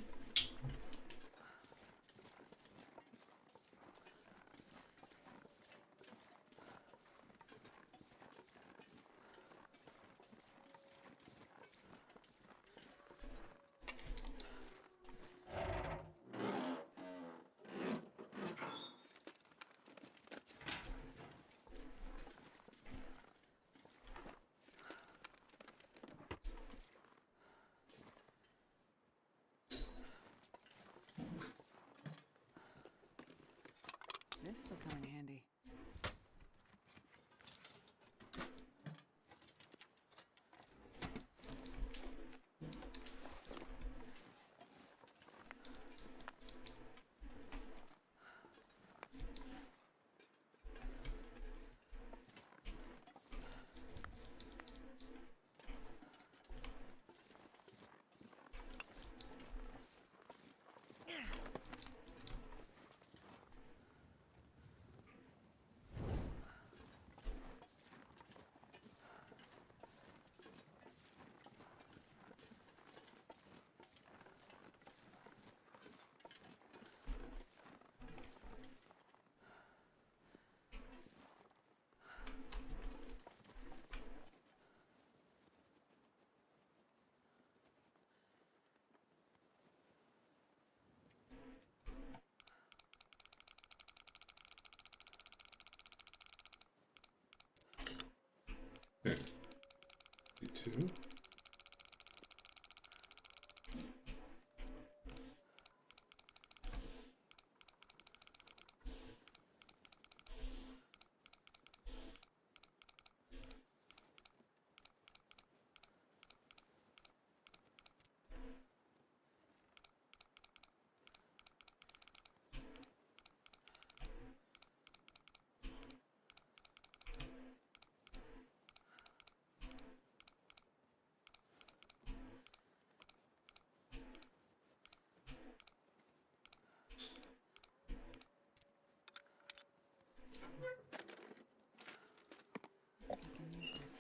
Okay. D2. I can use this.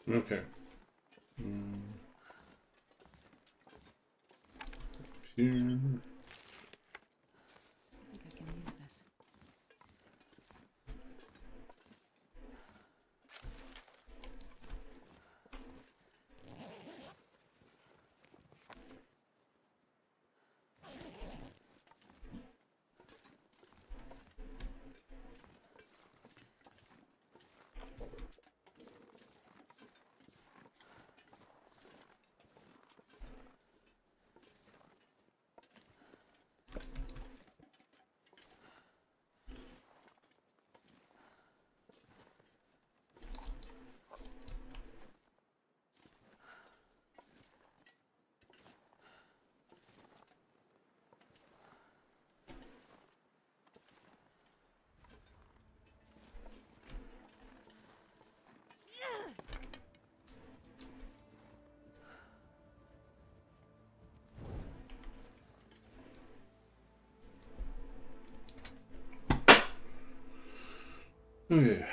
Okay. Here. I think I can use this. Okay.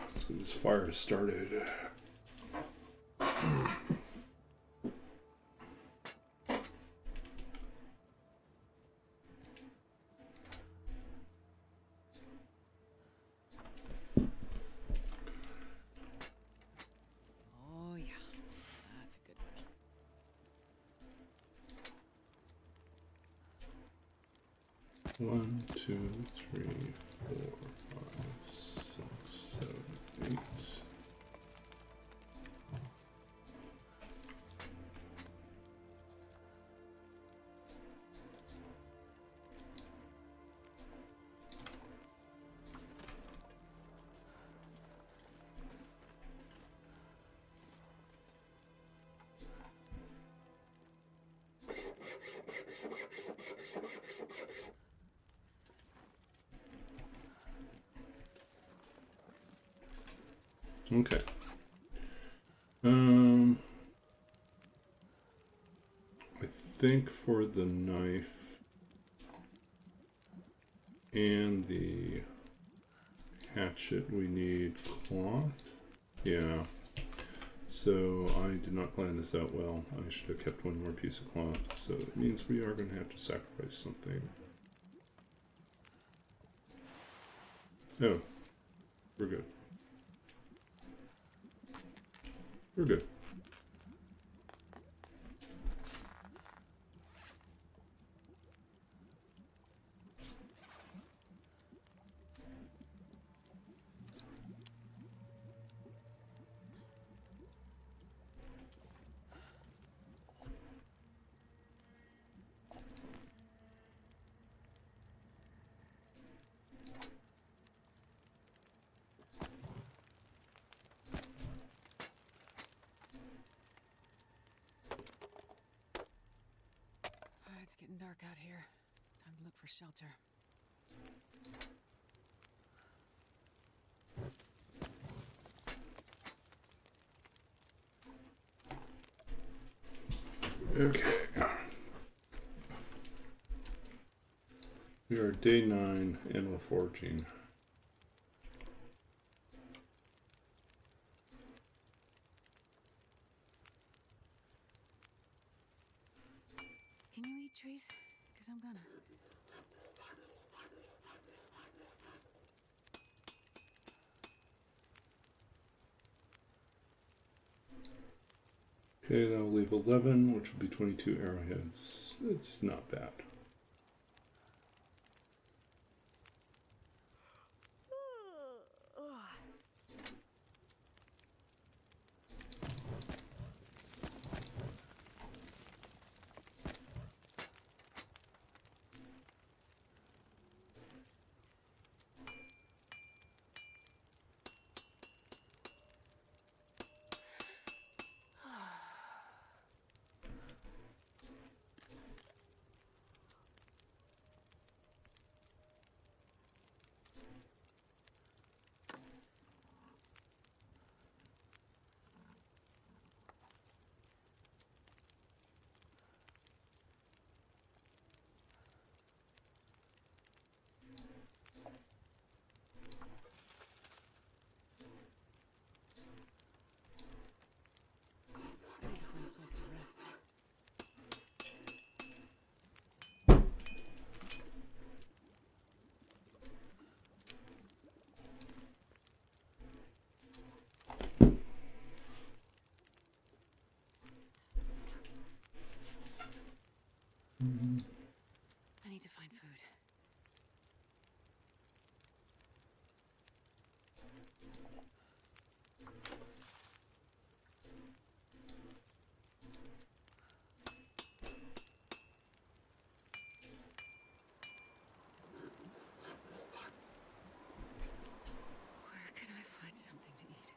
Let's get this fire started. Oh yeah, that's a good one. 1, 2, 3, 4, 5, 6, 7, 8. Okay. I think for the knife and the hatchet we need cloth. Yeah. So I did not plan this out well. I should have kept one more piece of cloth. So it means we are going to have to sacrifice something. Oh, we're good. We're good. It's getting dark out here. Time to look for shelter. Okay. We are day 9 and we're foraging. Can you eat trees? Because I'm gonna. Okay, that'll leave 11, which will be 22 arrowheads. It's not bad. I need to find a place to rest. I need to find food. Where can I find something to eat?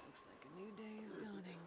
Looks like a new day is dawning.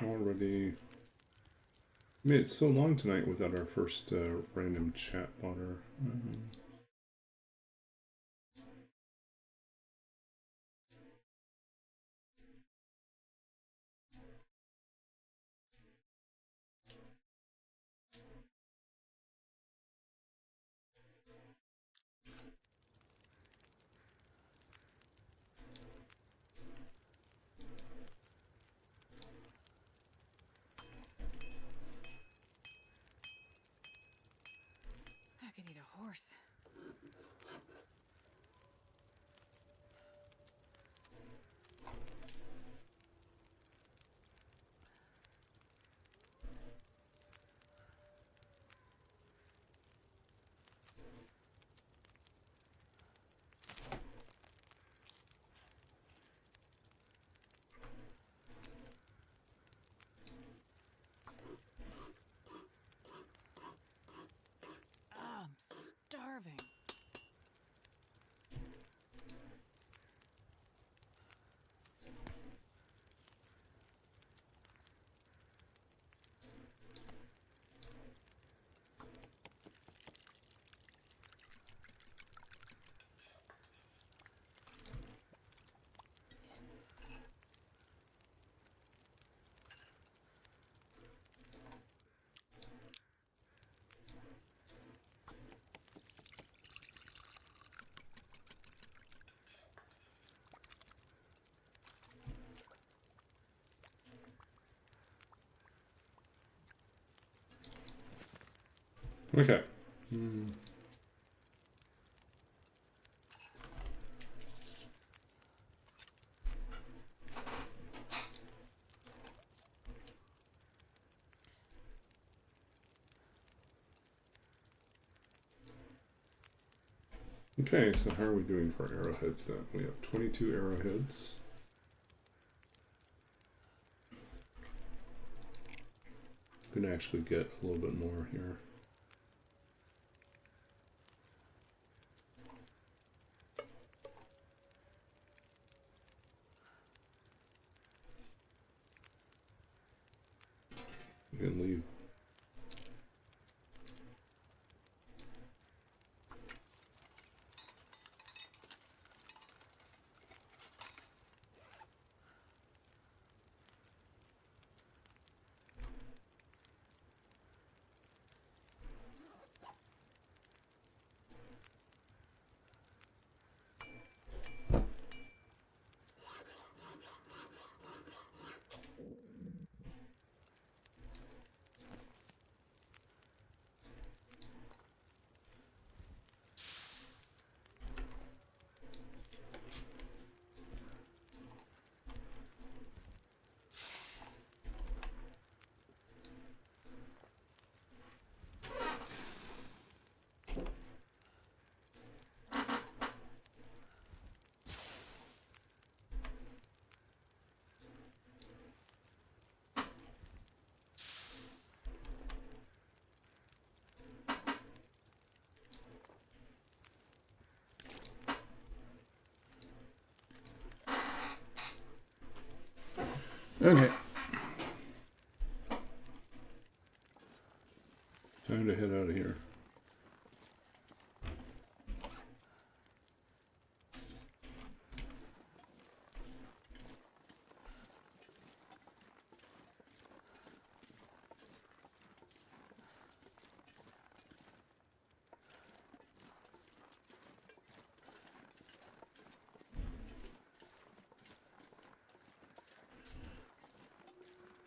Already made it so long tonight without our first random chat botter. I could eat a horse. Okay. Okay, so how are we doing for arrowheads then? We have 22 arrowheads. Gonna actually get a little bit more here. You can leave. Okay. Time to head out of here.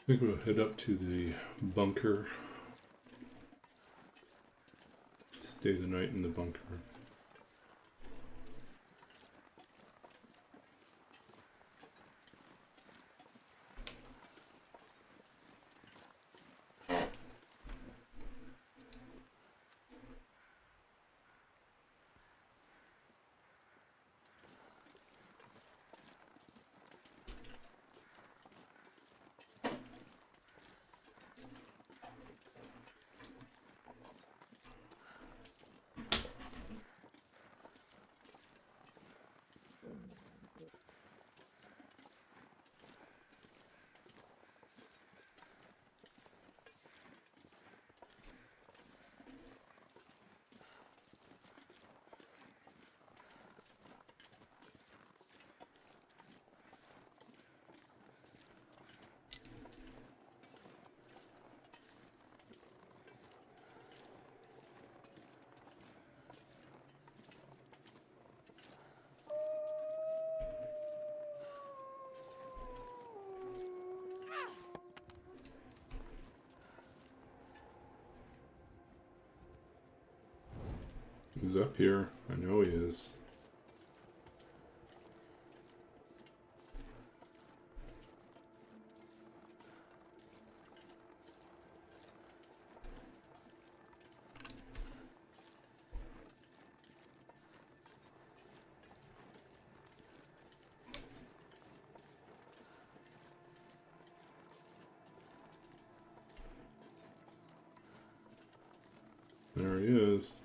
I think we'll head up to the bunker. Stay the night in the bunker. He's up here. I know he is. There he is.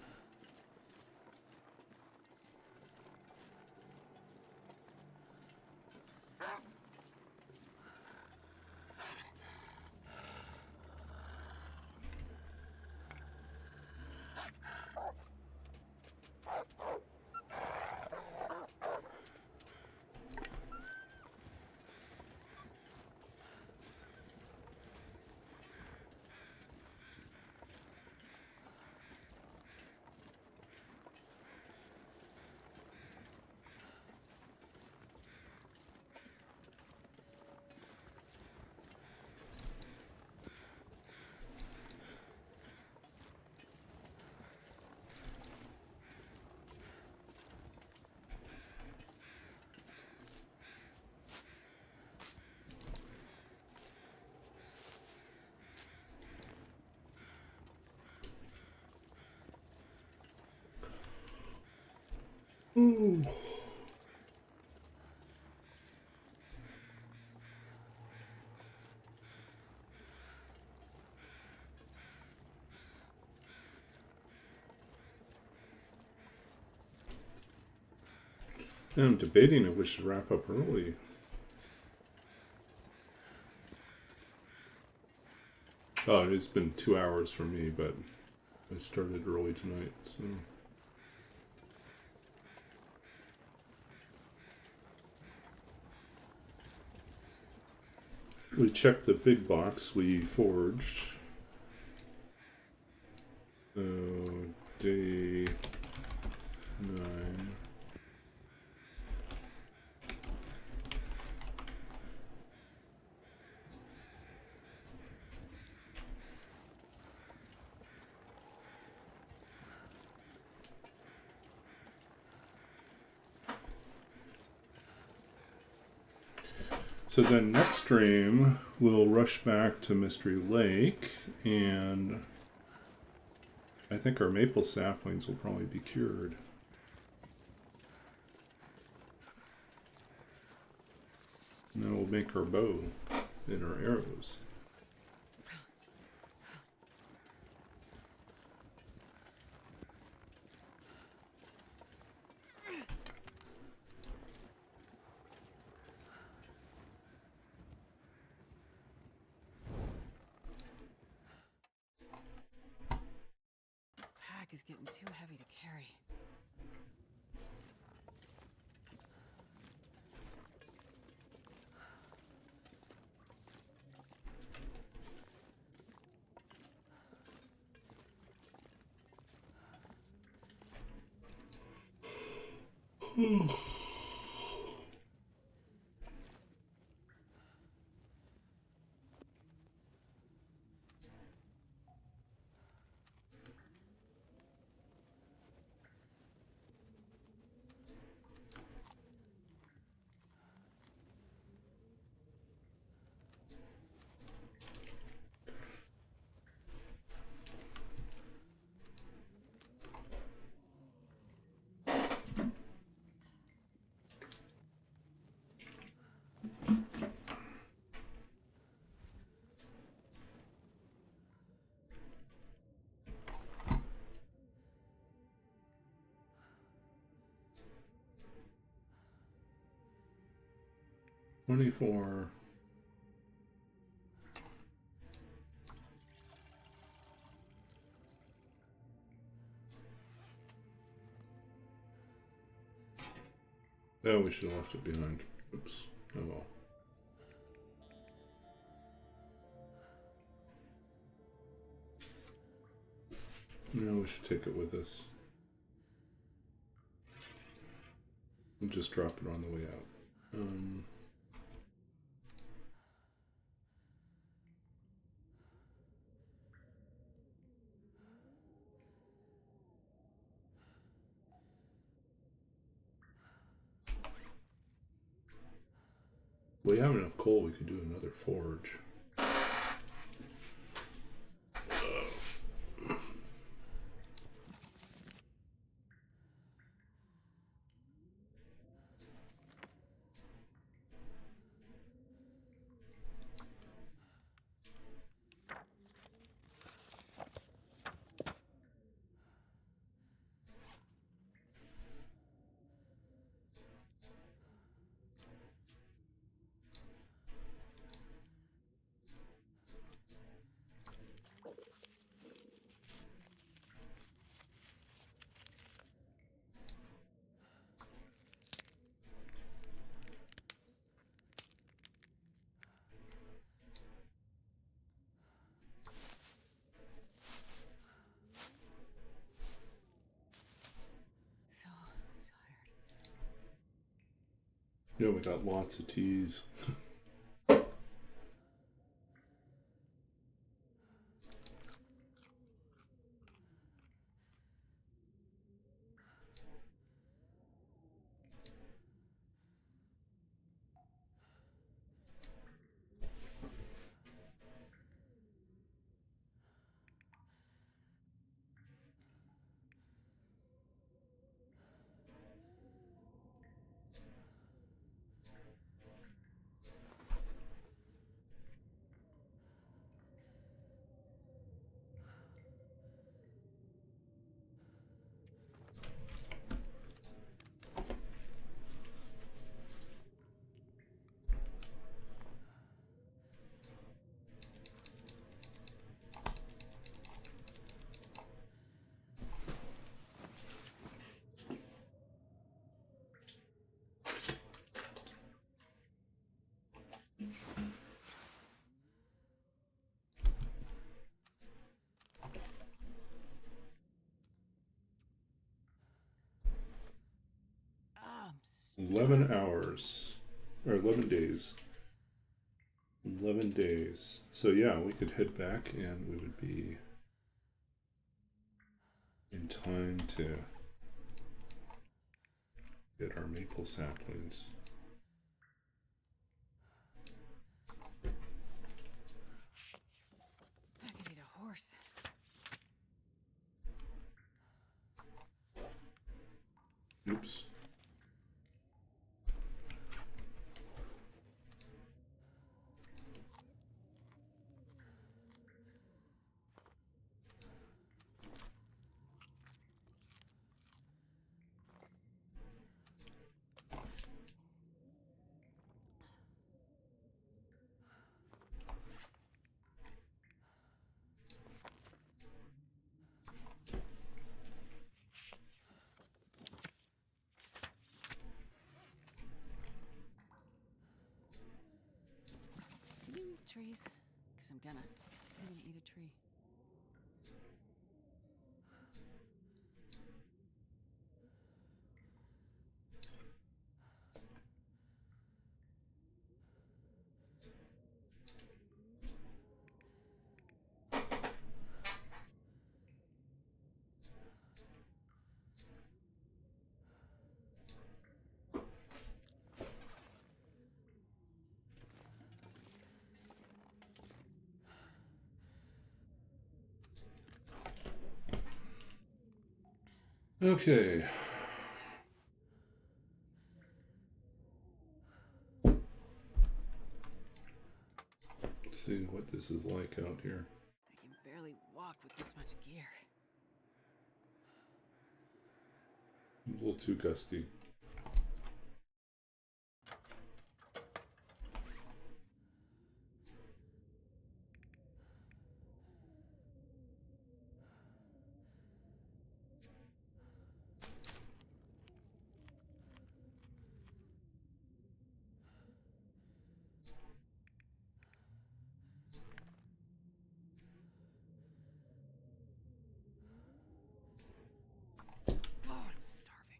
Ooh. I'm debating if we should wrap up early. Oh, it's been 2 hours for me, but I started early tonight, so. We checked the big box we forged. Day 9. So then next stream, we'll rush back to Mystery Lake, and I think our maple saplings will probably be cured. And then we'll make our bow and our arrows. This pack is getting too heavy to carry. $24. Oh, we should have left it behind. Oops. Oh well. No, we should take it with us. We'll just drop it on the way out. We have enough coal, we could do another forge. So tired. Yeah, we got lots of teas. 11 hours. Or 11 days. 11 days. So yeah, we could head back and we would be in time to get our maple saplings. I could eat a horse. Oops. Can you eat trees? Because I'm gonna eat a tree. Okay. Let's see what this is like out here. I can barely walk with this much gear. A little too gusty. Oh, I'm starving.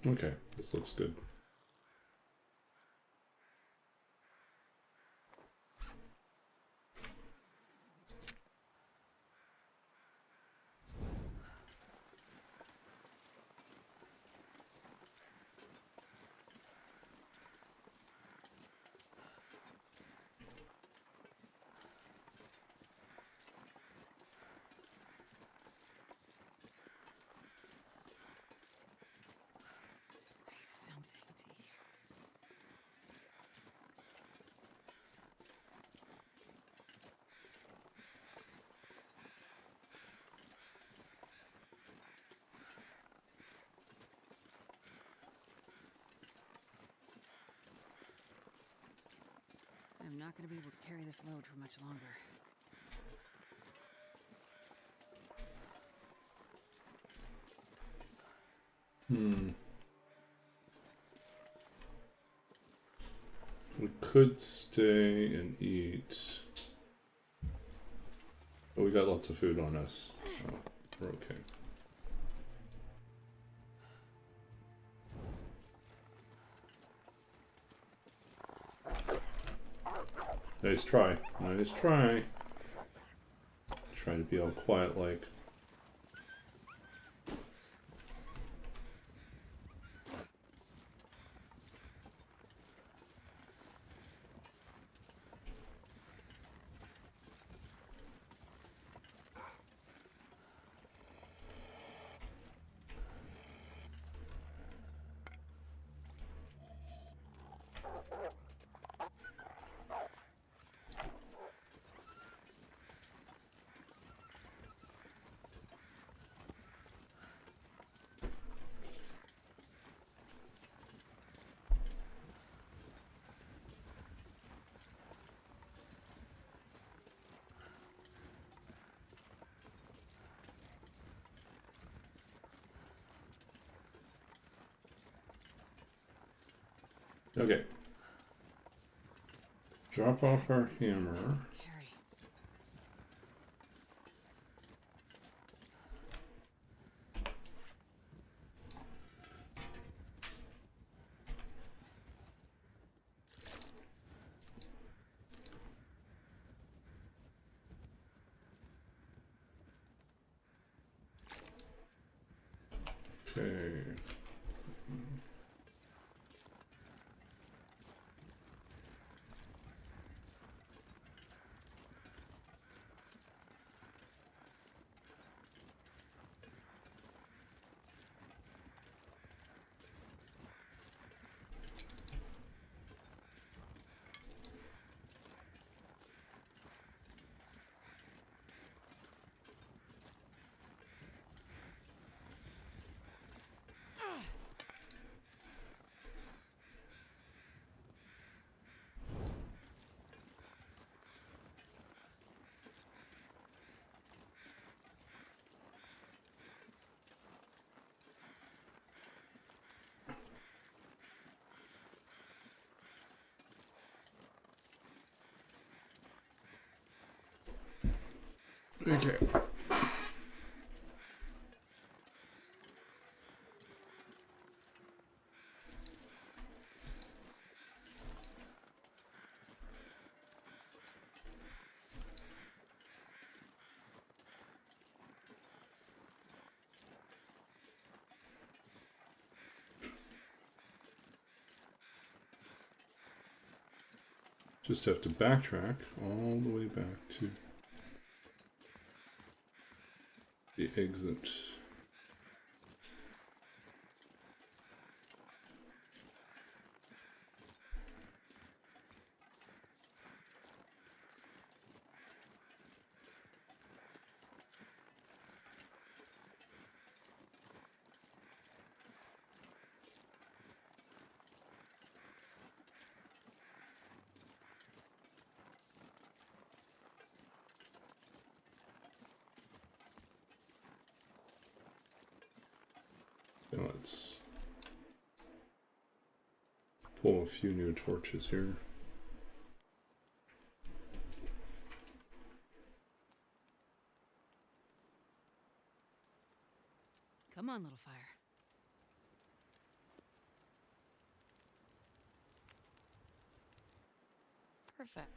Okay, this looks good. I need something to eat. I'm not going to be able to carry this load for much longer. We could stay and eat. But we got lots of food on us, so we're okay. Nice try. Nice try. Try to be all quiet like. Okay. Drop off our hammer. Carry. Okay. Okay. Just have to backtrack all the way back to the exit. Now let's pull a few new torches here. Come on, little fire. Perfect.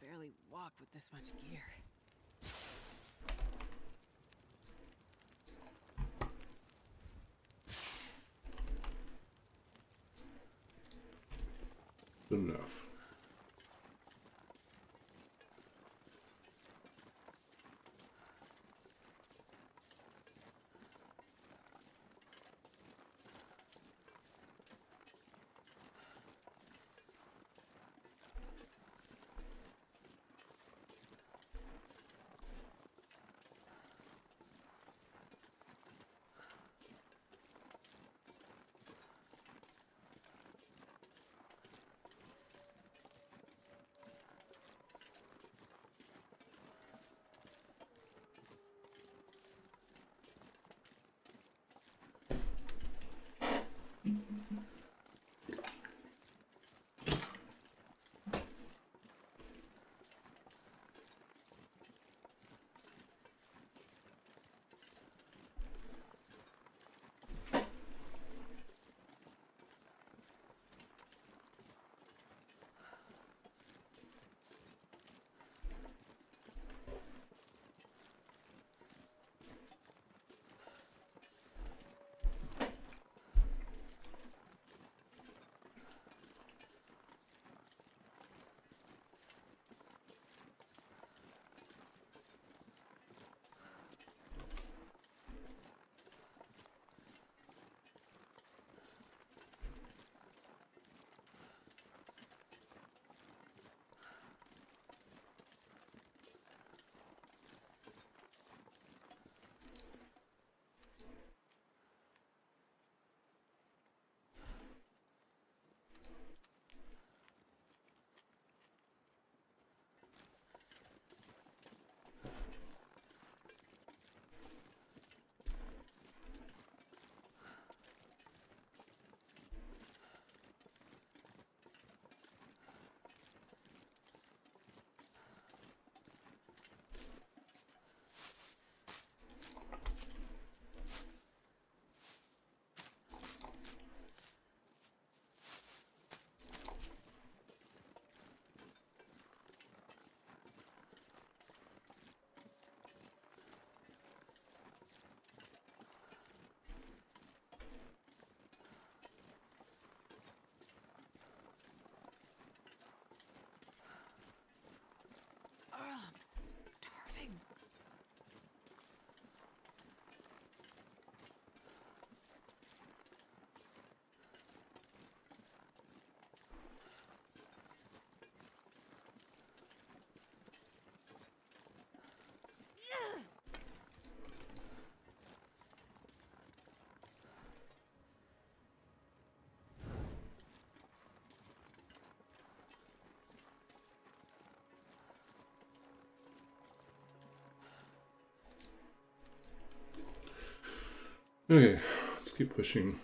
Barely walk with this much gear. Enough. Okay, let's keep pushing.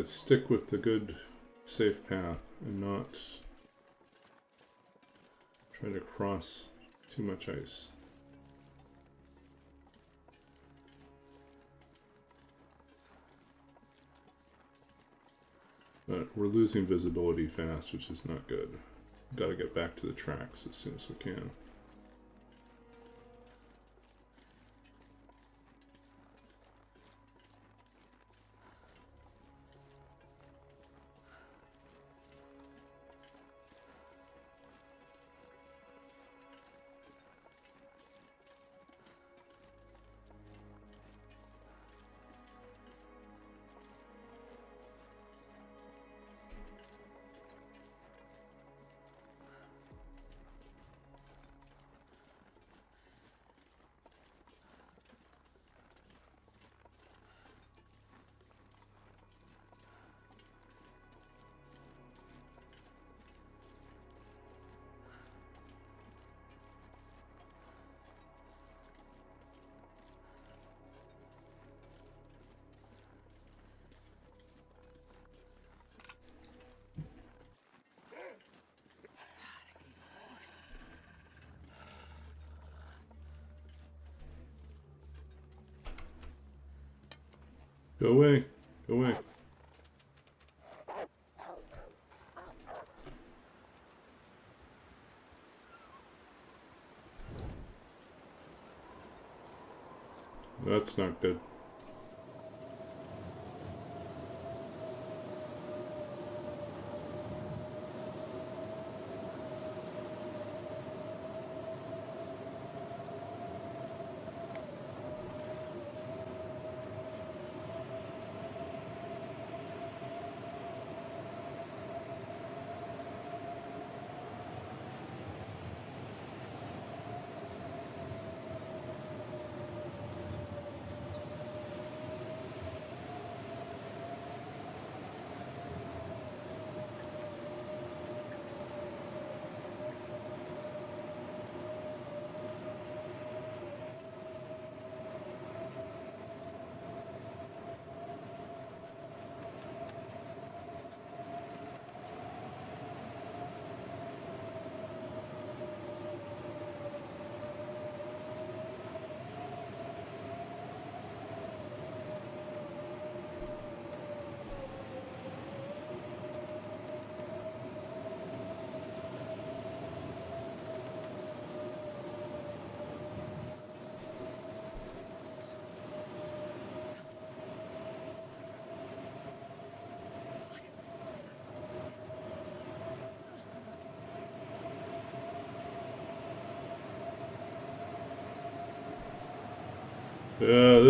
Stick with the good, safe path and not try to cross too much ice. But we're losing visibility fast, which is not good. Got to get back to the tracks as soon as we can. Go away. Go away. That's not good.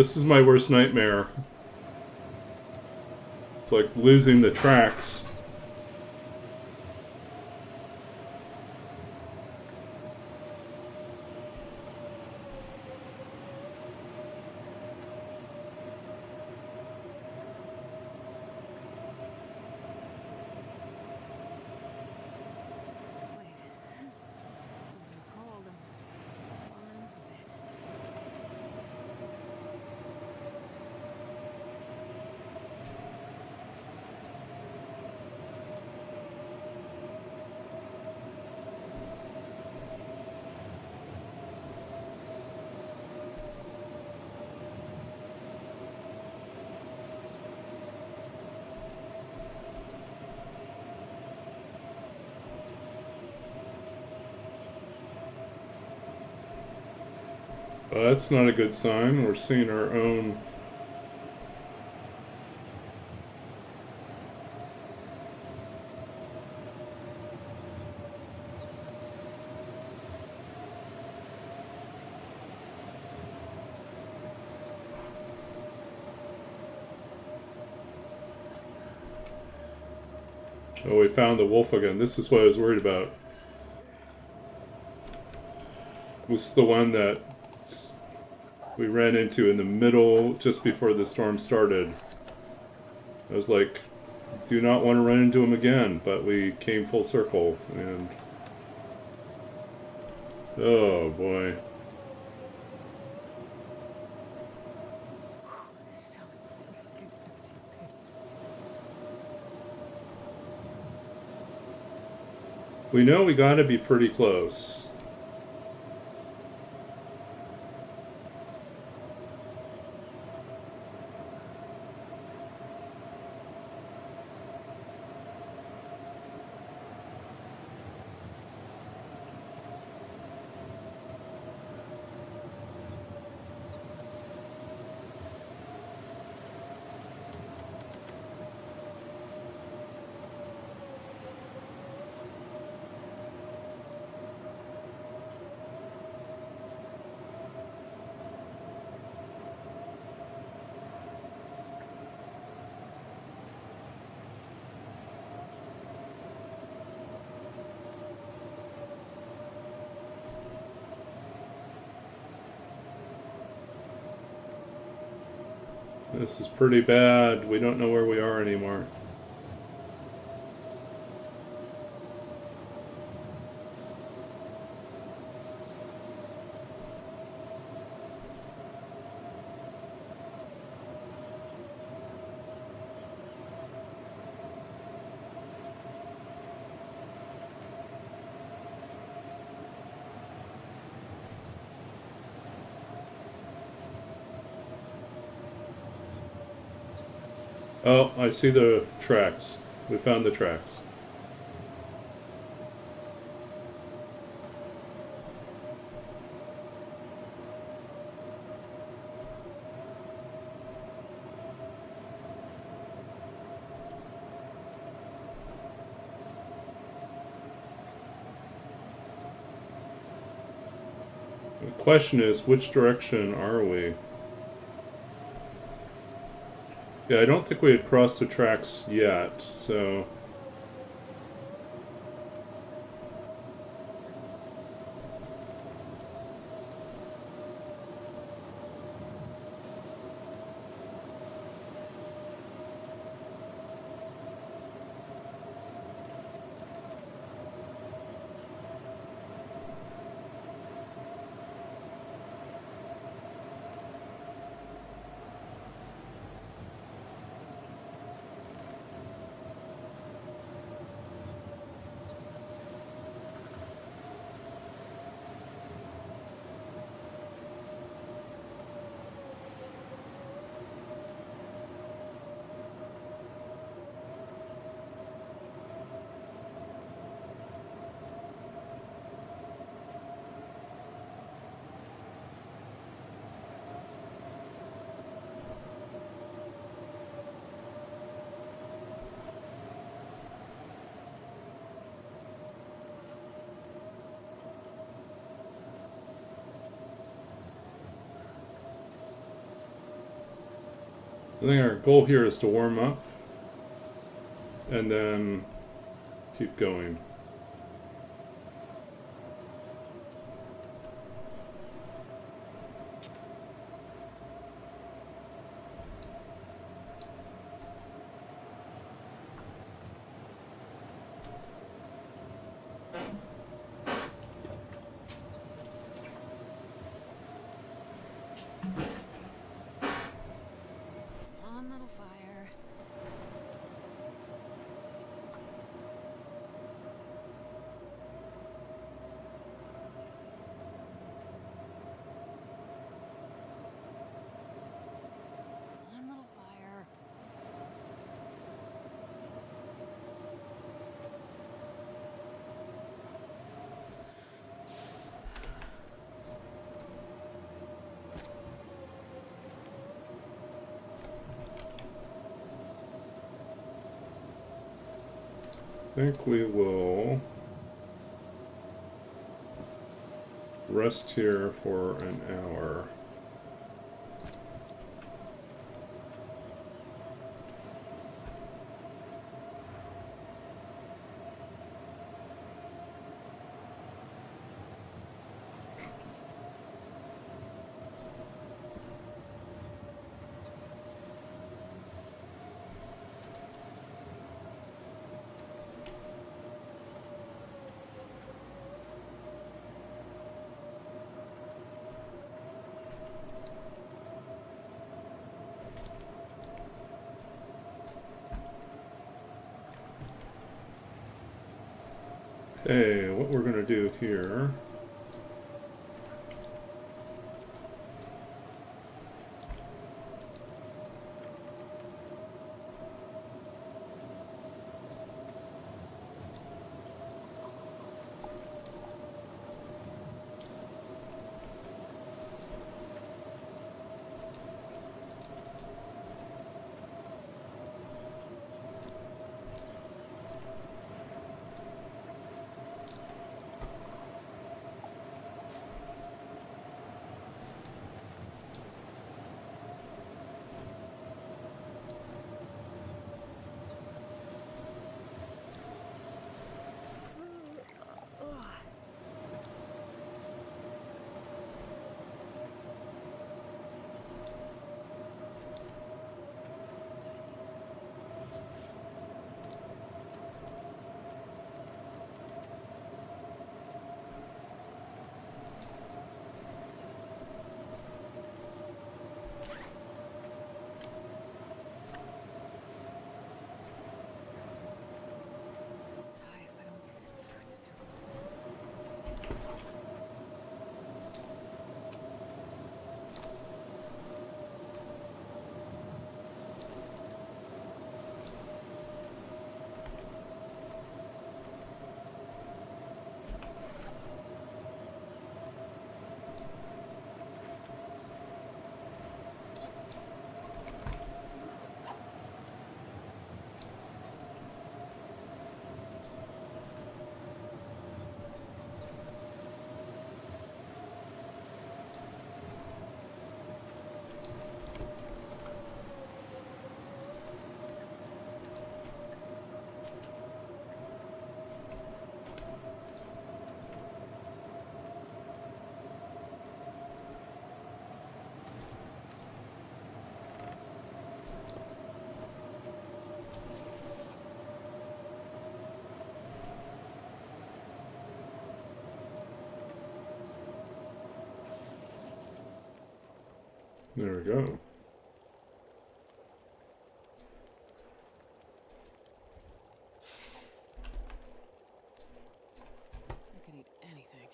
This is my worst nightmare. It's like losing the tracks. That's not a good sign. We're seeing our own. Oh, we found the wolf again. This is what I was worried about. This is the one that we ran into in the middle just before the storm started. I was like, do not want to run into him again, but we came full circle and oh boy. Stomach feels like an empty pit. We know we gotta be pretty close. This is pretty bad. We don't know where we are anymore. Oh, I see the tracks. We found the tracks. The question is, which direction are we? Yeah, I don't think we had crossed the tracks yet, so... I think our goal here is to warm up and then keep going. One little fire. One little fire. I think we will rest here for an hour. Hey, what we're gonna do here. Die if I don't get some food soon. There we go. I could eat anything.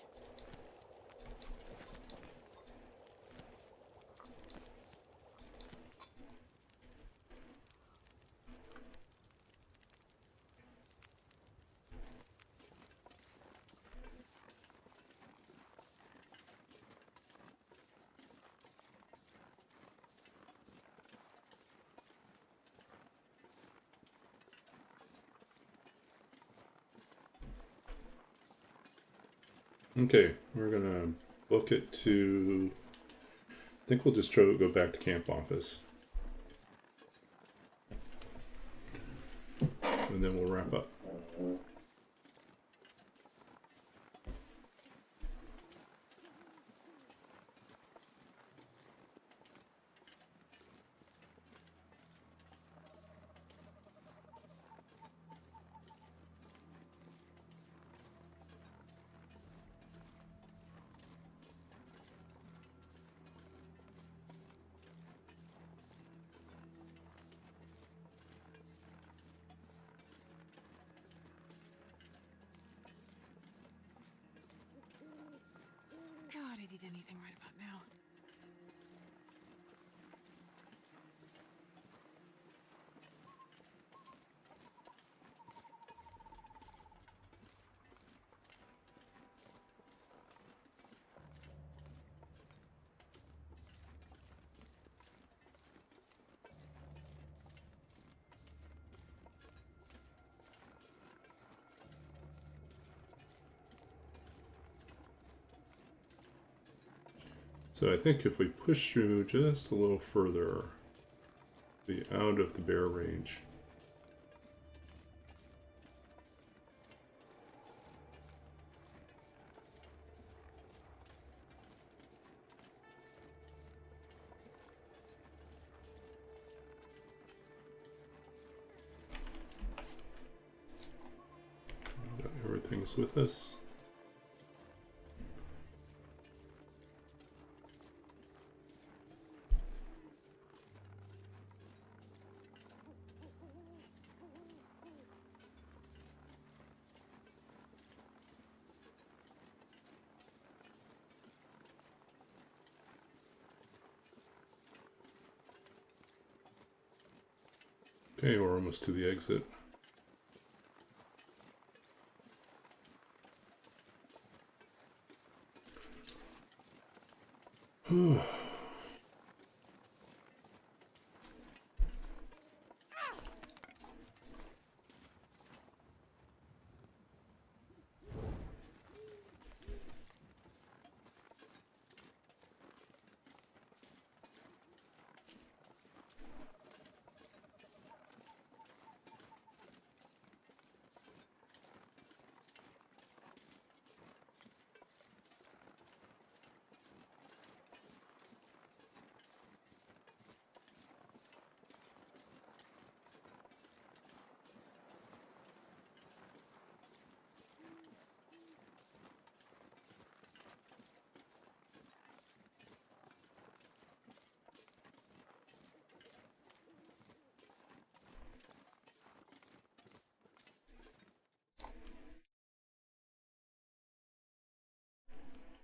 Okay, we're gonna book it to. I think we'll just try to go back to camp office, and then we'll wrap up. God, I'd eat anything right about now. So I think if we push through just a little further, be out of the bear range. Everything's with us. Okay, we're almost to the exit.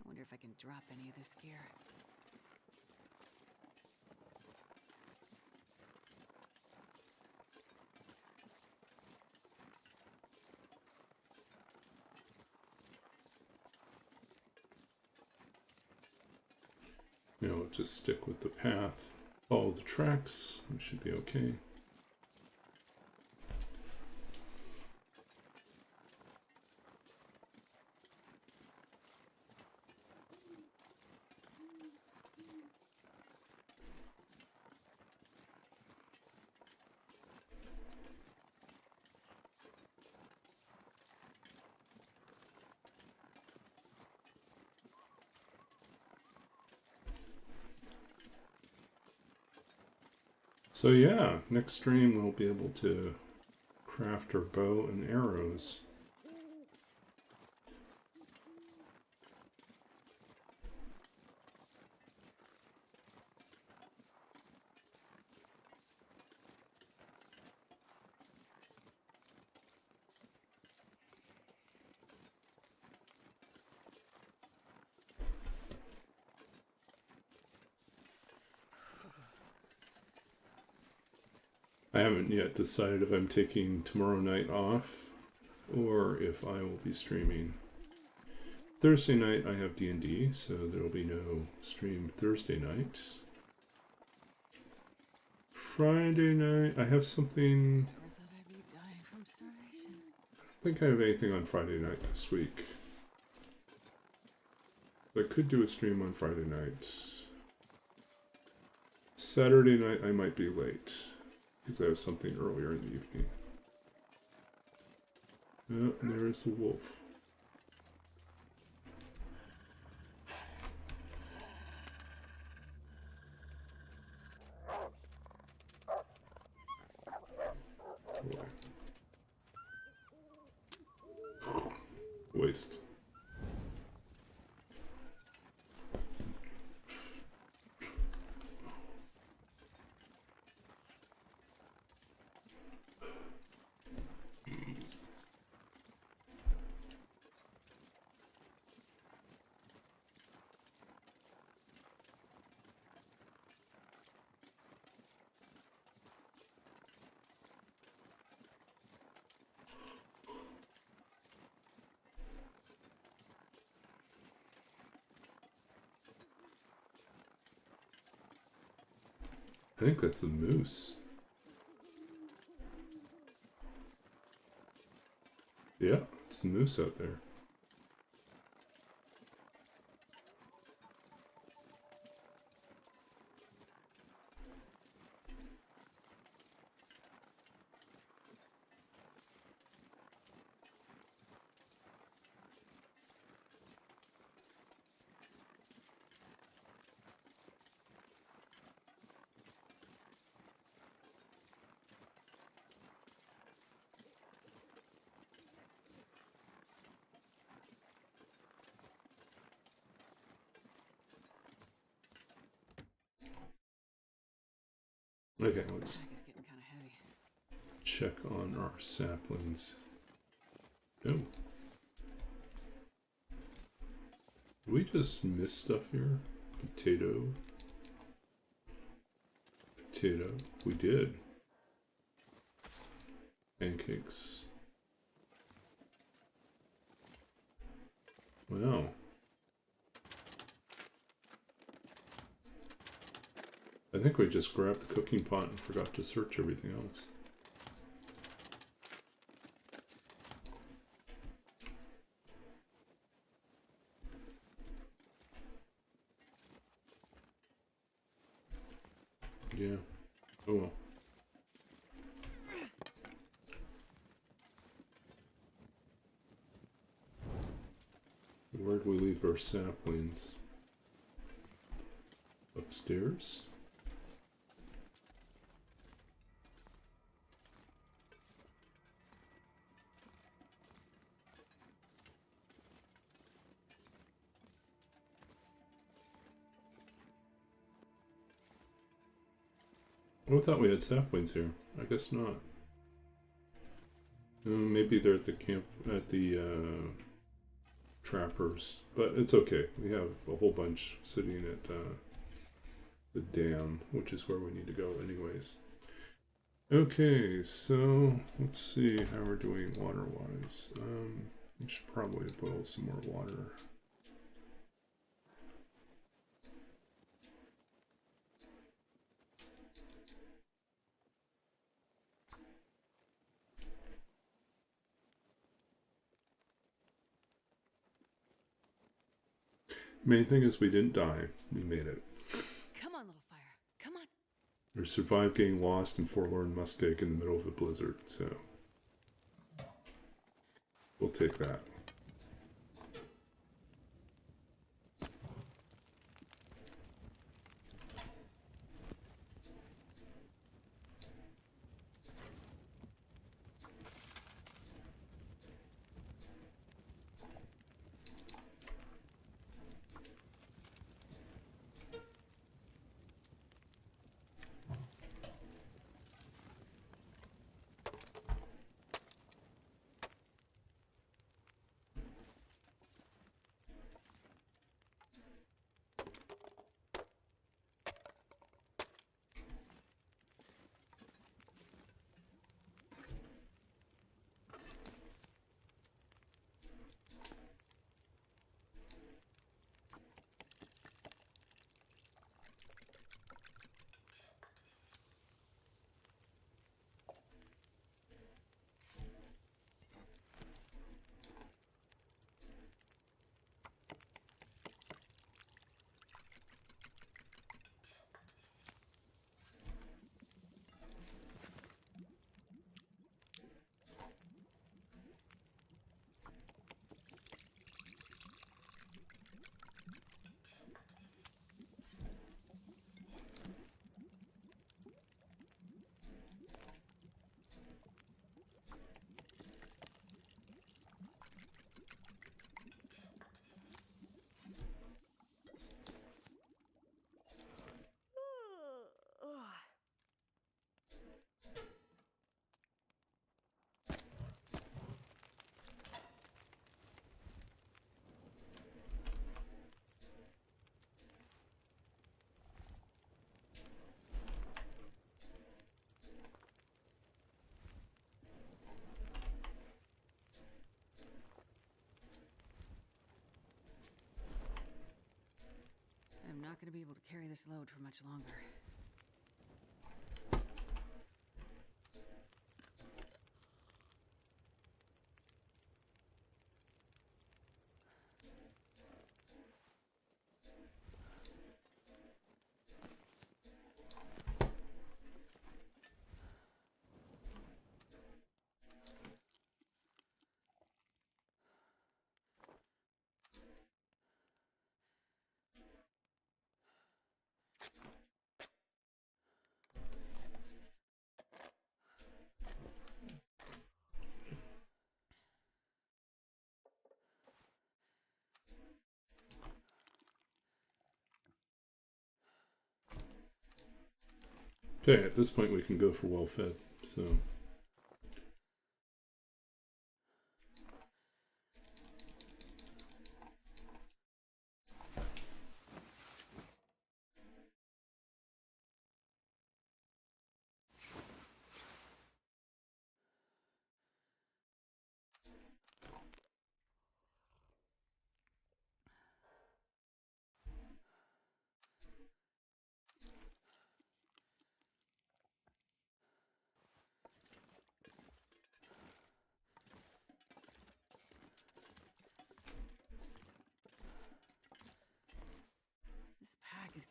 I wonder if I can drop any of this gear. You know, just stick with the path, follow the tracks, we should be okay. So yeah, next stream we'll be able to craft our bow and arrows. I haven't yet decided if I'm taking tomorrow night off or if I will be streaming. Thursday night I have D&D, so there will be no stream Thursday night. Friday night I have something. Never thought I'd be dying from starvation. I don't think I have anything on Friday night this week. I could do a stream on Friday night. Saturday night I might be late because I have something earlier in the evening. Oh, and there is the wolf. Waste. I think that's a moose. Yeah, it's a moose out there. Okay, This let's pack is getting kind of heavy. check on our saplings. Oh. Did we just miss stuff here? Potato. Potato. We did. Pancakes. Wow. I think we just grabbed the cooking pot and forgot to search everything else. Yeah. Oh well. Where'd we leave our saplings? Upstairs? Oh, I thought we had saplings here. I guess not. Maybe they're at the camp, at the trappers. But it's okay. We have a whole bunch sitting at the dam, which is where we need to go anyways. Okay, so let's see how we're doing water-wise. We should probably boil some more water. Main thing is we didn't die. We made it. Come on, little fire. Come on. We survived getting lost in forlorn muskeg in the middle of a blizzard, so we'll take that. I'm not going to be able to carry this load for much longer. Okay, at this point we can go for well fed, so.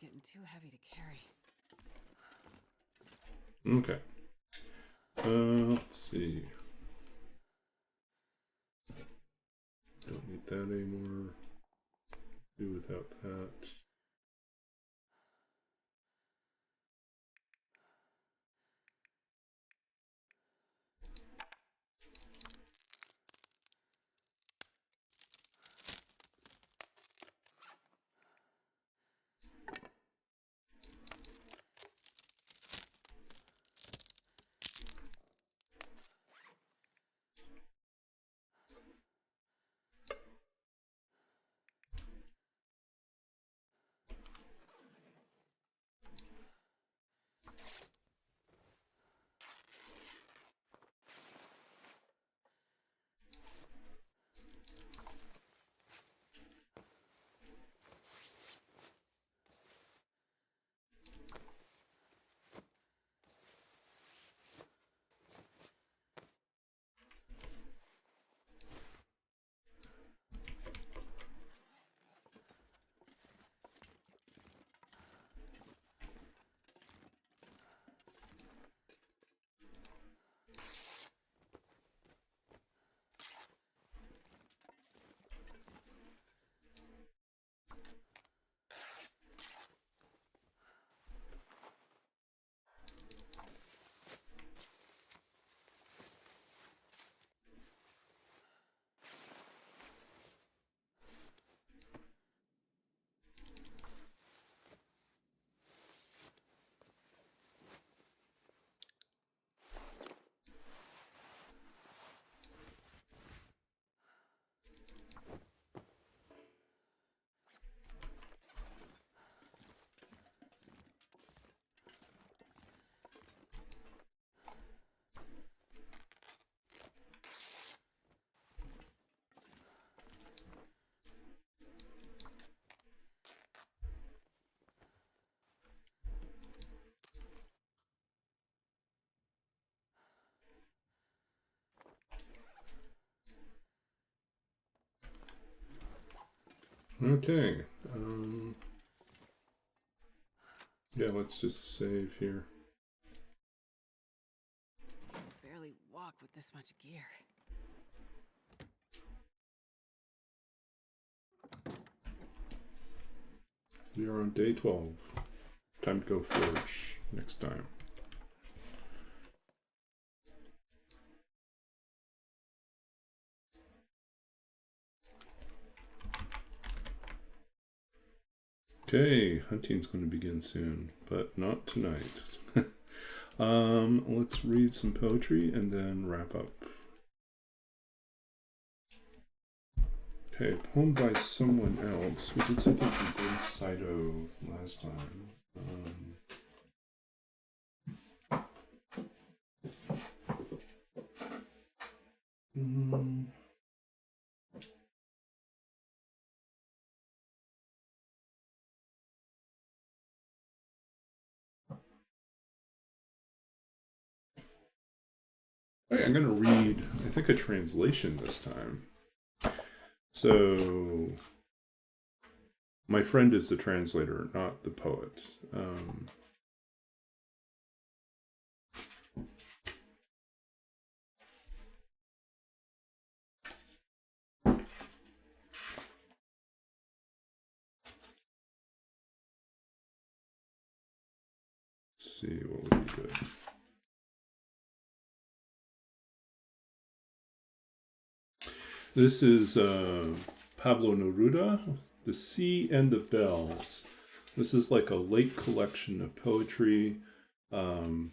getting too heavy to carry. Okay. Let's see. Don't need that anymore. Do without that. Okay. Yeah, let's just save here. Barely walk with this much gear. We are on day 12. Time to go forage next time. Okay, hunting's going to begin soon, but not tonight. Let's read some poetry and then wrap up. Okay, poem by someone else. We did something from Grace Saito last time. Okay, I'm going to read, I think, a translation this time. So, my friend is the translator, not the poet. Let's see what would be good. This is Pablo Neruda, The Sea and the Bells. This is like a late collection of poetry by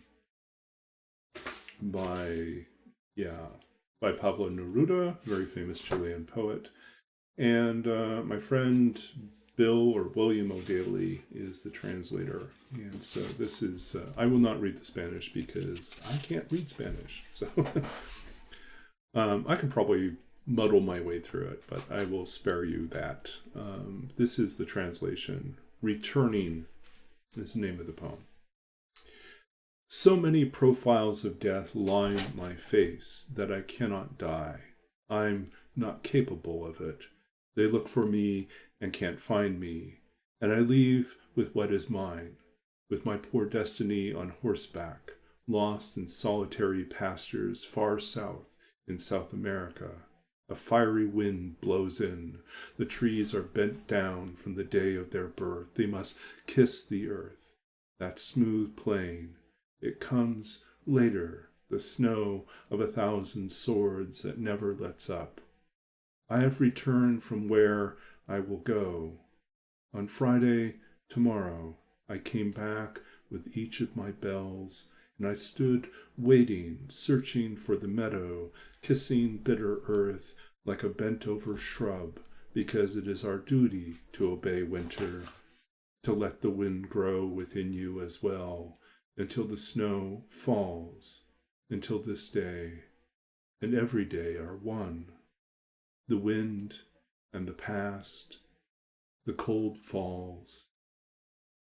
Pablo Neruda, very famous Chilean poet. And my friend Bill or William O'Daly is the translator. And so this is, I will not read the Spanish because I can't read Spanish. So I can probably muddle my way through it, but I will spare you that. This is the translation. Returning is the name of the poem. So many profiles of death line my face that I cannot die. I'm not capable of it. They look for me and can't find me, and I leave with what is mine, with my poor destiny on horseback, lost in solitary pastures far south in South America. A fiery wind blows in. The trees are bent down from the day of their birth. They must kiss the earth, that smooth plain. It comes later, the snow of 1,000 swords that never lets up. I have returned from where I will go. On Friday, tomorrow, I came back with each of my bells, and I stood waiting, searching for the meadow, kissing bitter earth like a bent-over shrub, because it is our duty to obey winter, to let the wind grow within you as well, until the snow falls, until this day and every day are one. The wind and the past, the cold falls.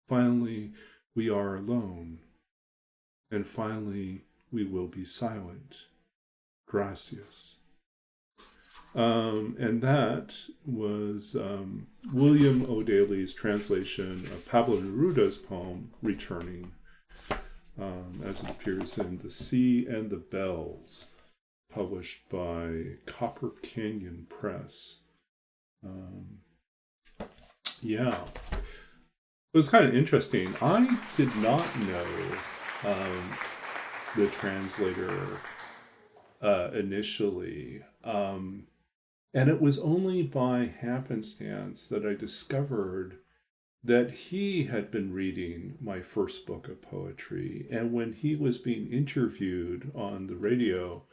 Finally, we are alone, and finally we will be silent. Gracias. And that was William O'Daly's translation of Pablo Neruda's poem, Returning, as it appears in The Sea and the Bells, published by Copper Canyon Press. Yeah. It was kind of interesting. I did not know the translator initially. And it was only by happenstance that I discovered that he had been reading my first book of poetry. And when he was being interviewed on the radio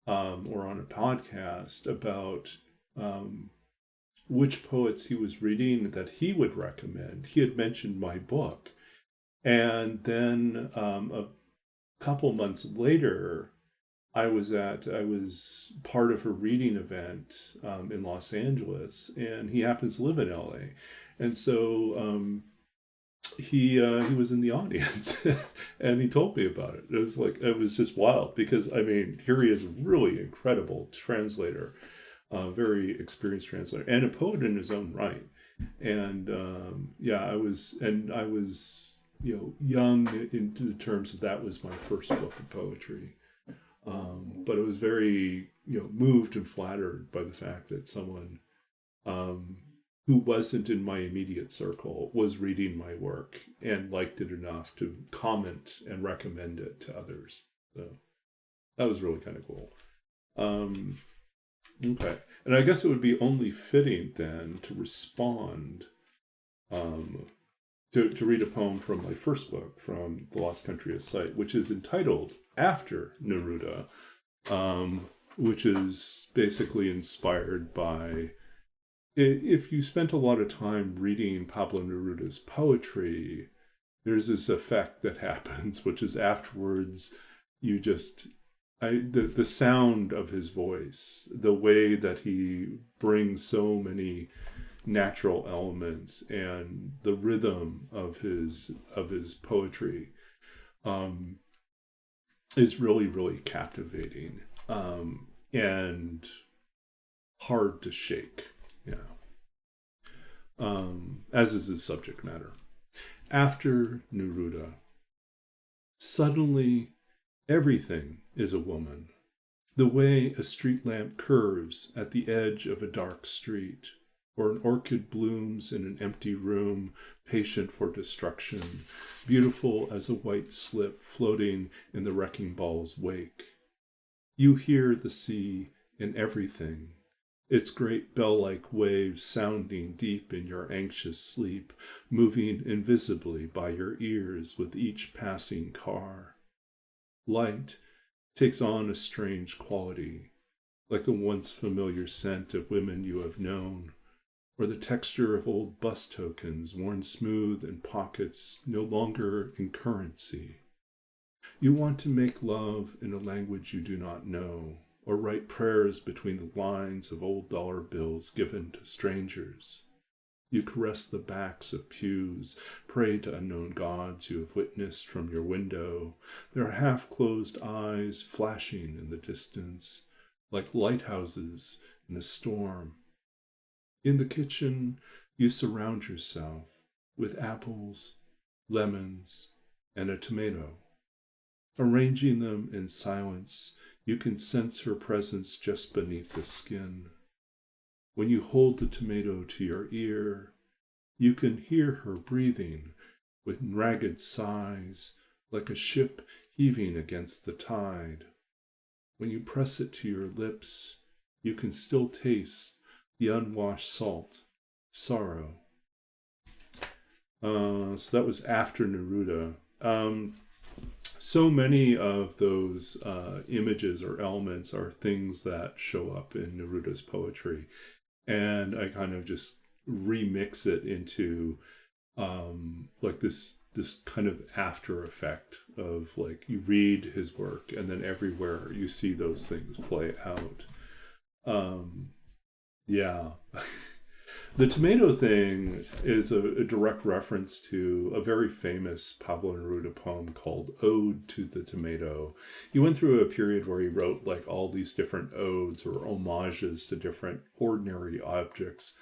or on a podcast about which poets he was reading that he would recommend, he had mentioned my book. And then a couple months later, I was part of a reading event in Los Angeles, and he happens to live in LA. And so he was in the audience and he told me about it. It was just wild because, I mean, here he is, a really incredible translator, very experienced translator, and a poet in his own right. And I was young in terms of that was my first book of poetry. But it was very, moved and flattered by the fact that someone who wasn't in my immediate circle was reading my work and liked it enough to comment and recommend it to others. So that was really kind of cool. Okay. And I guess it would be only fitting then to respond, to read a poem from my first book, from The Lost Country of Sight, which is entitled After Neruda, which is basically inspired by, if you spent a lot of time reading Pablo Neruda's poetry, there's this effect that happens, which is afterwards you just, the sound of his voice, the way that he brings so many natural elements, and the rhythm of his poetry is really, really captivating and hard to shake. As is his subject matter. After Neruda, suddenly everything is a woman. The way a street lamp curves at the edge of a dark street, or an orchid blooms in an empty room, patient for destruction, beautiful as a white slip floating in the wrecking ball's wake. You hear the sea in everything, its great bell-like waves sounding deep in your anxious sleep, moving invisibly by your ears with each passing car. Light takes on a strange quality, like the once familiar scent of women you have known, or the texture of old bus tokens worn smooth in pockets no longer in currency. You want to make love in a language you do not know, or write prayers between the lines of old dollar bills given to strangers. You caress the backs of pews, pray to unknown gods you have witnessed from your window, their half-closed eyes flashing in the distance, like lighthouses in a storm. In the kitchen, you surround yourself, with apples, lemons, and a tomato. Arranging them in silence, you can sense her presence just beneath the skin. When you hold the tomato to your ear, you can hear her breathing with ragged sighs, like a ship heaving against the tide. When you press it to your lips, you can still taste the unwashed salt, sorrow. So that was after Neruda. So many of those images or elements are things that show up in Neruda's poetry. And I kind of just remix it into like this kind of after effect of like you read his work and then everywhere you see those things play out. Yeah. The tomato thing is a direct reference to a very famous Pablo Neruda poem called Ode to the Tomato. He went through a period where he wrote like all these different odes or homages to different ordinary objects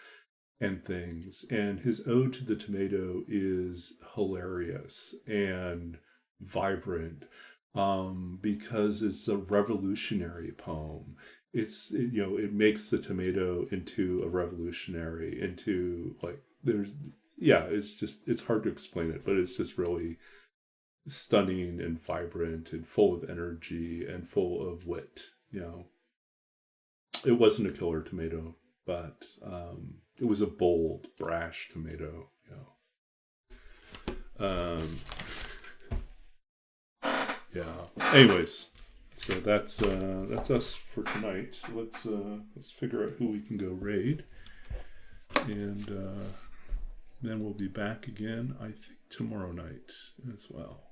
and things. And his Ode to the Tomato is hilarious and vibrant because it's a revolutionary poem. It makes the tomato into a revolutionary, into like it's hard to explain it, but it's just really stunning and vibrant and full of energy and full of wit. It wasn't a killer tomato, but it was a bold, brash tomato. Anyways, so that's us for tonight. Let's figure out who we can go raid, and then we'll be back again, I think, tomorrow night as well.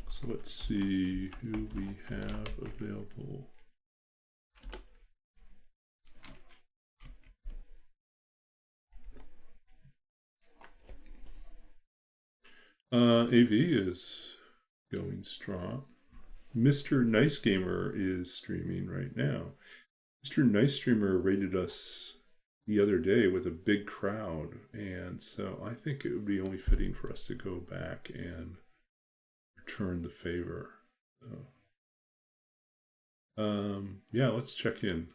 So let's see who we have available. AV is going strong. Mr. Nice Gamer is streaming right now. Mr. Nice Streamer raided us the other day with a big crowd, and so I think it would be only fitting for us to go back and return the favor. Yeah, let's check in.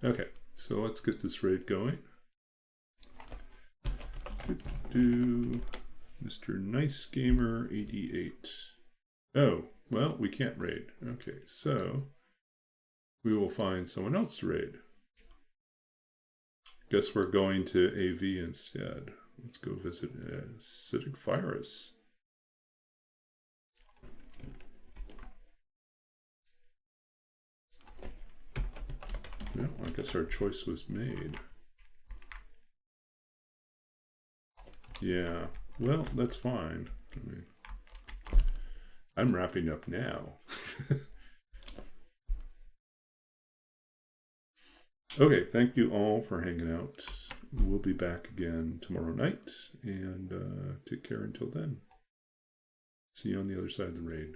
Okay, so let's get this raid going. Mr. Nice Gamer 88. Oh, well, we can't raid. Okay, so we will find someone else to raid. Guess we're going to AV instead. Let's go visit Acidic Virus. Well, I guess our choice was made. Yeah, well, that's fine. I mean, I'm wrapping up now. Okay, thank you all for hanging out. We'll be back again tomorrow night, and take care until then. See you on the other side of the raid.